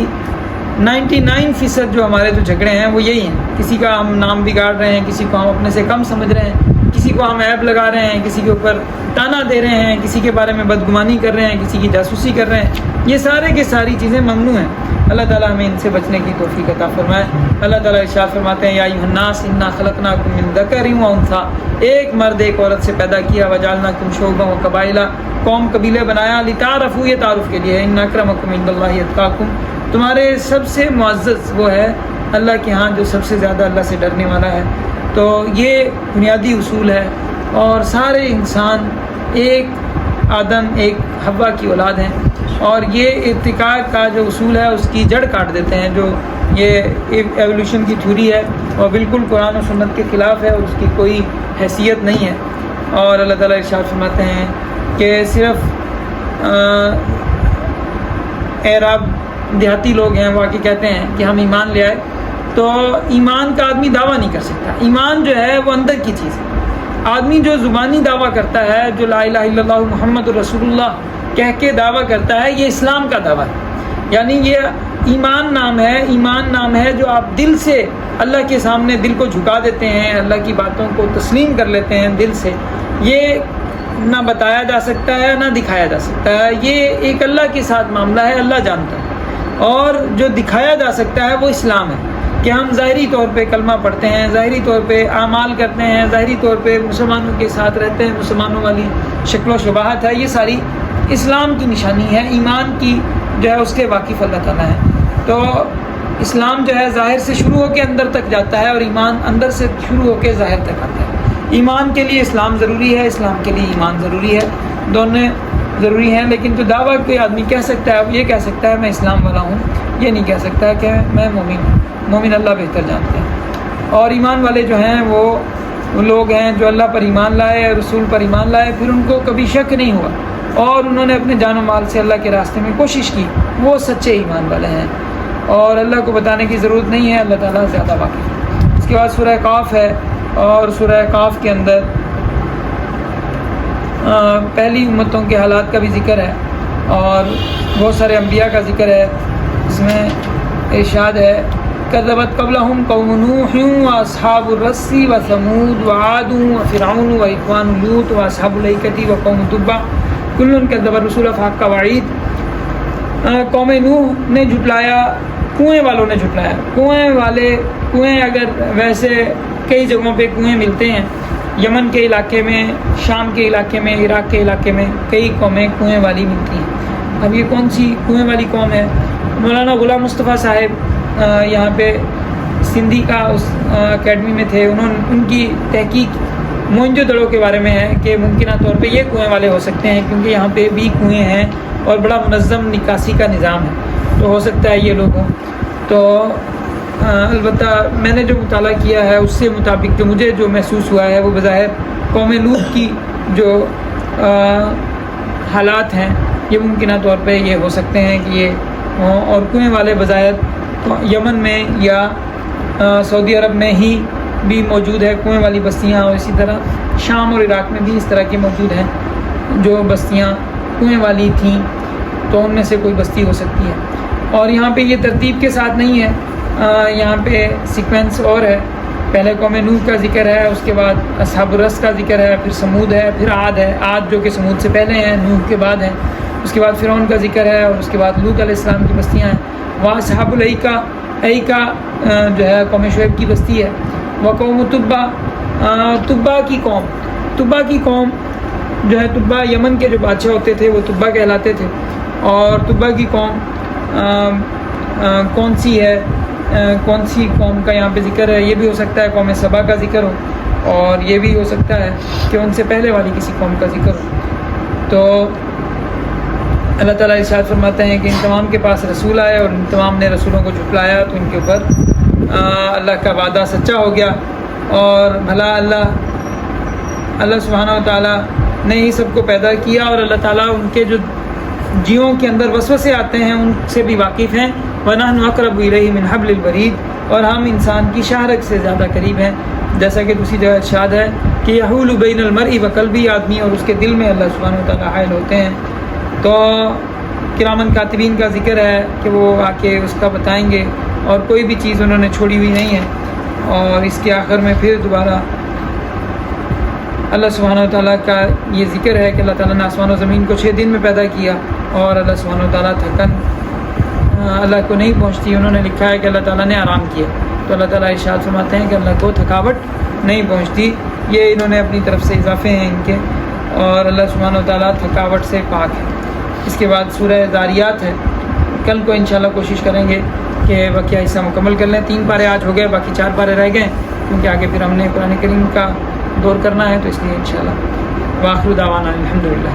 99% جو ہمارے جو جھگڑے ہیں وہ یہی ہیں، کسی کا ہم نام بگاڑ رہے ہیں، کسی کو ہم اپنے سے کم سمجھ رہے ہیں، کسی کو ہم عیب لگا رہے ہیں، کسی کے اوپر تانا دے رہے ہیں، کسی کے بارے میں بدگمانی کر رہے ہیں، کسی کی جاسوسی کر رہے ہیں، یہ سارے کے ساری چیزیں ممنوع ہیں۔ اللہ تعالیٰ ہمیں ان سے بچنے کی توفیق عطا فرمائے۔ اللہ تعالیٰ ارشاد فرماتے ہیں، یا ایھا الناس انا خلقناکم من ذکر و انثی، ایک مرد ایک عورت سے پیدا کیا، وجعلناکم شعوبا و قبائل، قوم قبیلے بنایا، لتعارفوا، یہ تعارف کے لیے، ان اکرمکم عند اللہ اتقاکم، تمہارے سب سے معزز وہ ہے اللہ کے ہاں جو سب سے زیادہ اللہ سے ڈرنے والا ہے۔ تو یہ بنیادی اصول ہے، اور سارے انسان ایک آدم ایک حوا کی اولاد ہیں، اور یہ ارتقاء کا جو اصول ہے اس کی جڑ کاٹ دیتے ہیں، جو یہ ایولیوشن کی تھیوری ہے اور بالکل قرآن و سنت کے خلاف ہے، اور اس کی کوئی حیثیت نہیں ہے۔ اور اللہ تعالیٰ ارشاد فرماتے ہیں کہ صرف اعراب دیہاتی لوگ ہیں وہ آ کے کہتے ہیں کہ ہم ایمان لے آئے، تو ایمان کا آدمی دعویٰ نہیں کر سکتا۔ ایمان جو ہے وہ اندر کی چیز ہے۔ آدمی جو زبانی دعویٰ کرتا ہے، جو لا الہ الا اللہ محمد رسول اللہ کہہ کے دعویٰ کرتا ہے، یہ اسلام کا دعویٰ ہے، یعنی یہ ایمان نام ہے، ایمان نام ہے جو آپ دل سے اللہ کے سامنے دل کو جھکا دیتے ہیں، اللہ کی باتوں کو تسلیم کر لیتے ہیں دل سے۔ یہ نہ بتایا جا سکتا ہے نہ دکھایا جا سکتا ہے، یہ ایک اللہ کے ساتھ معاملہ ہے، اللہ جانتا ہے۔ اور جو دکھایا جا سکتا ہے وہ اسلام ہے، کہ ہم ظاہری طور پہ کلمہ پڑھتے ہیں، ظاہری طور پہ اعمال کرتے ہیں، ظاہری طور پہ مسلمانوں کے ساتھ رہتے ہیں، مسلمانوں والی شکل و شباہت ہے، یہ ساری اسلام کی نشانی ہے، ایمان کی جو ہے اس کے واقف اللہ تعالیٰ ہے۔ تو اسلام جو ہے ظاہر سے شروع ہو کے اندر تک جاتا ہے، اور ایمان اندر سے شروع ہو کے ظاہر تک آتا ہے۔ ایمان کے لیے اسلام ضروری ہے، اسلام کے لیے ایمان ضروری ہے، دونوں ضروری ہیں۔ لیکن جو دعویٰ کوئی آدمی کہہ سکتا ہے، وہ یہ کہہ سکتا ہے میں اسلام والا ہوں، یہ نہیں کہہ سکتا کہ میں مومن ہوں، مومن اللہ بہتر جانتے ہیں۔ اور ایمان والے جو ہیں وہ لوگ ہیں جو اللہ پر ایمان لائے، رسول پر ایمان لائے، پھر ان کو کبھی شک نہیں ہوا، اور انہوں نے اپنے جان و مال سے اللہ کے راستے میں کوشش کی، وہ سچے ایمان والے ہیں، اور اللہ کو بتانے کی ضرورت نہیں ہے، اللہ تعالیٰ زیادہ واقف ہے۔ اس کے بعد سورہ قاف ہے، اور سورہ قاف کے اندر پہلی امتوں کے حالات کا بھی ذکر ہے، اور بہت سارے انبیاء کا ذکر ہے۔ اس میں ارشاد ہے، کذبت قبلہم قوم نوح واصحاب الرس وثمود وعاد وفرعون واخوان لوط واصحاب الایکۃ وقوم تبع کل کذب الرسل فحق وعید۔ قوم نوح نے جھٹلایا، کنویں والوں نے جھٹلایا۔ کنویں اگر ویسے کئی جگہوں پہ کنویں ملتے ہیں، یمن کے علاقے میں، شام کے علاقے میں، عراق کے علاقے میں کئی قومیں کنویں والی ملتی ہیں۔ اب یہ کون سی کنویں والی قوم ہے؟ مولانا غلام مصطفیٰ صاحب یہاں پہ سندھی کا اس اکیڈمی میں تھے، ان کی تحقیق موئنجو دڑو کے بارے میں ہے کہ ممکنہ طور پہ یہ کنویں والے ہو سکتے ہیں، کیونکہ یہاں پہ بھی کنویں ہیں اور بڑا منظم نکاسی کا نظام ہے، تو ہو سکتا ہے یہ لوگ ہوں۔ تو البتہ میں نے جو مطالعہ کیا ہے اس سے مطابق جو مجھے جو محسوس ہوا ہے وہ بظاہر قوم لوط کی جو حالات ہیں یہ ممکنہ طور پہ یہ ہو سکتے ہیں کہ یہ ہوں، اور کنویں والے بظاہر یمن میں یا سعودی عرب میں ہی بھی موجود ہے کنویں والی بستیاں، اور اسی طرح شام اور عراق میں بھی اس طرح کی موجود ہیں جو بستیاں کنویں والی تھیں، تو ان میں سے کوئی بستی ہو سکتی ہے۔ اور یہاں پہ یہ ترتیب کے ساتھ نہیں ہے، یہاں پہ سیکوینس اور ہے، پہلے قوم نوح کا ذکر ہے، اس کے بعد اصحاب الرس کا ذکر ہے، پھر سمود ہے، پھر عاد ہے، عاد جو کہ سمود سے پہلے ہیں، نوح کے بعد ہیں، اس کے بعد فرعون کا ذکر ہے، اور اس کے بعد لوط علیہ السلام کی بستیاں ہیں۔ وہاں اصحاب الایکا جو ہے قوم شعیب کی بستی ہے۔ وقوم تبا، تبا کی قوم جو ہے، تبا یمن کے جو بادشاہ ہوتے تھے وہ تبا کہلاتے تھے، اور تبا کی قوم کون سی ہے، کون سی قوم کا یہاں پہ ذکر ہے، یہ بھی ہو سکتا ہے قوم سبا کا ذکر ہو، اور یہ بھی ہو سکتا ہے کہ ان سے پہلے والی کسی قوم کا ذکر ہو۔ تو اللہ تعالیٰ ارشاد فرماتے ہیں کہ ان تمام کے پاس رسول آئے اور ان تمام نے رسولوں کو جھٹلایا، تو ان کے اوپر اللہ کا وعدہ سچا ہو گیا، اور بھلا اللہ سبحانہ و تعالیٰ نے ہی سب کو پیدا کیا، اور اللہ تعالیٰ ان کے جو جیوں کے اندر وسوسے آتے ہیں ان سے بھی واقف ہیں۔ وَنَحْنُ أَقْرَبُ إِلَيْهِ مِنْ حَبْلِ الْوَرِيدِ، اور ہم انسان کی شاہرگ سے زیادہ قریب ہیں، جیسا کہ دوسری جگہ ارشاد ہے کہ يَحُولُ بَيْنَ الْمَرْءِ وَقَلْبِهِ، آدمی اور اس کے دل میں اللہ سبحانہ و تعالیٰ حائل ہوتے ہیں۔ تو کرامن کاتبین کا ذکر ہے کہ وہ آ کے اس کا بتائیں گے، اور کوئی بھی چیز انہوں نے چھوڑی ہوئی نہیں ہے۔ اور اس کے آخر میں پھر دوبارہ اللہ سبحانہ و تعالیٰ کا یہ ذکر ہے کہ اللہ تعالیٰ نے آسمان و زمین کو 6 دن میں پیدا کیا، اور اللہ سبحانہ و تعالیٰ تھکن اللہ کو نہیں پہنچتی، انہوں نے لکھا ہے کہ اللہ تعالیٰ نے آرام کیا، تو اللہ تعالیٰ ارشاد فرماتے ہیں کہ اللہ کو تھکاوٹ نہیں پہنچتی، یہ انہوں نے اپنی طرف سے اضافے ہیں ان کے، اور اللہ سبحانہ و تعالیٰ تھکاوٹ سے پاک ہے۔ اس کے بعد سورہ ذاریات ہے، کل کو انشاءاللہ کوشش کریں گے کہ بقیہ حصہ مکمل کر لیں۔ 3 پارے آج ہو گئے، باقی 4 پارے رہ گئے، کیونکہ آگے پھر ہم نے قرآن کریم کا دور کرنا ہے، تو اس لیے انشاءاللہ۔ وآخر دعوانا الحمدللہ۔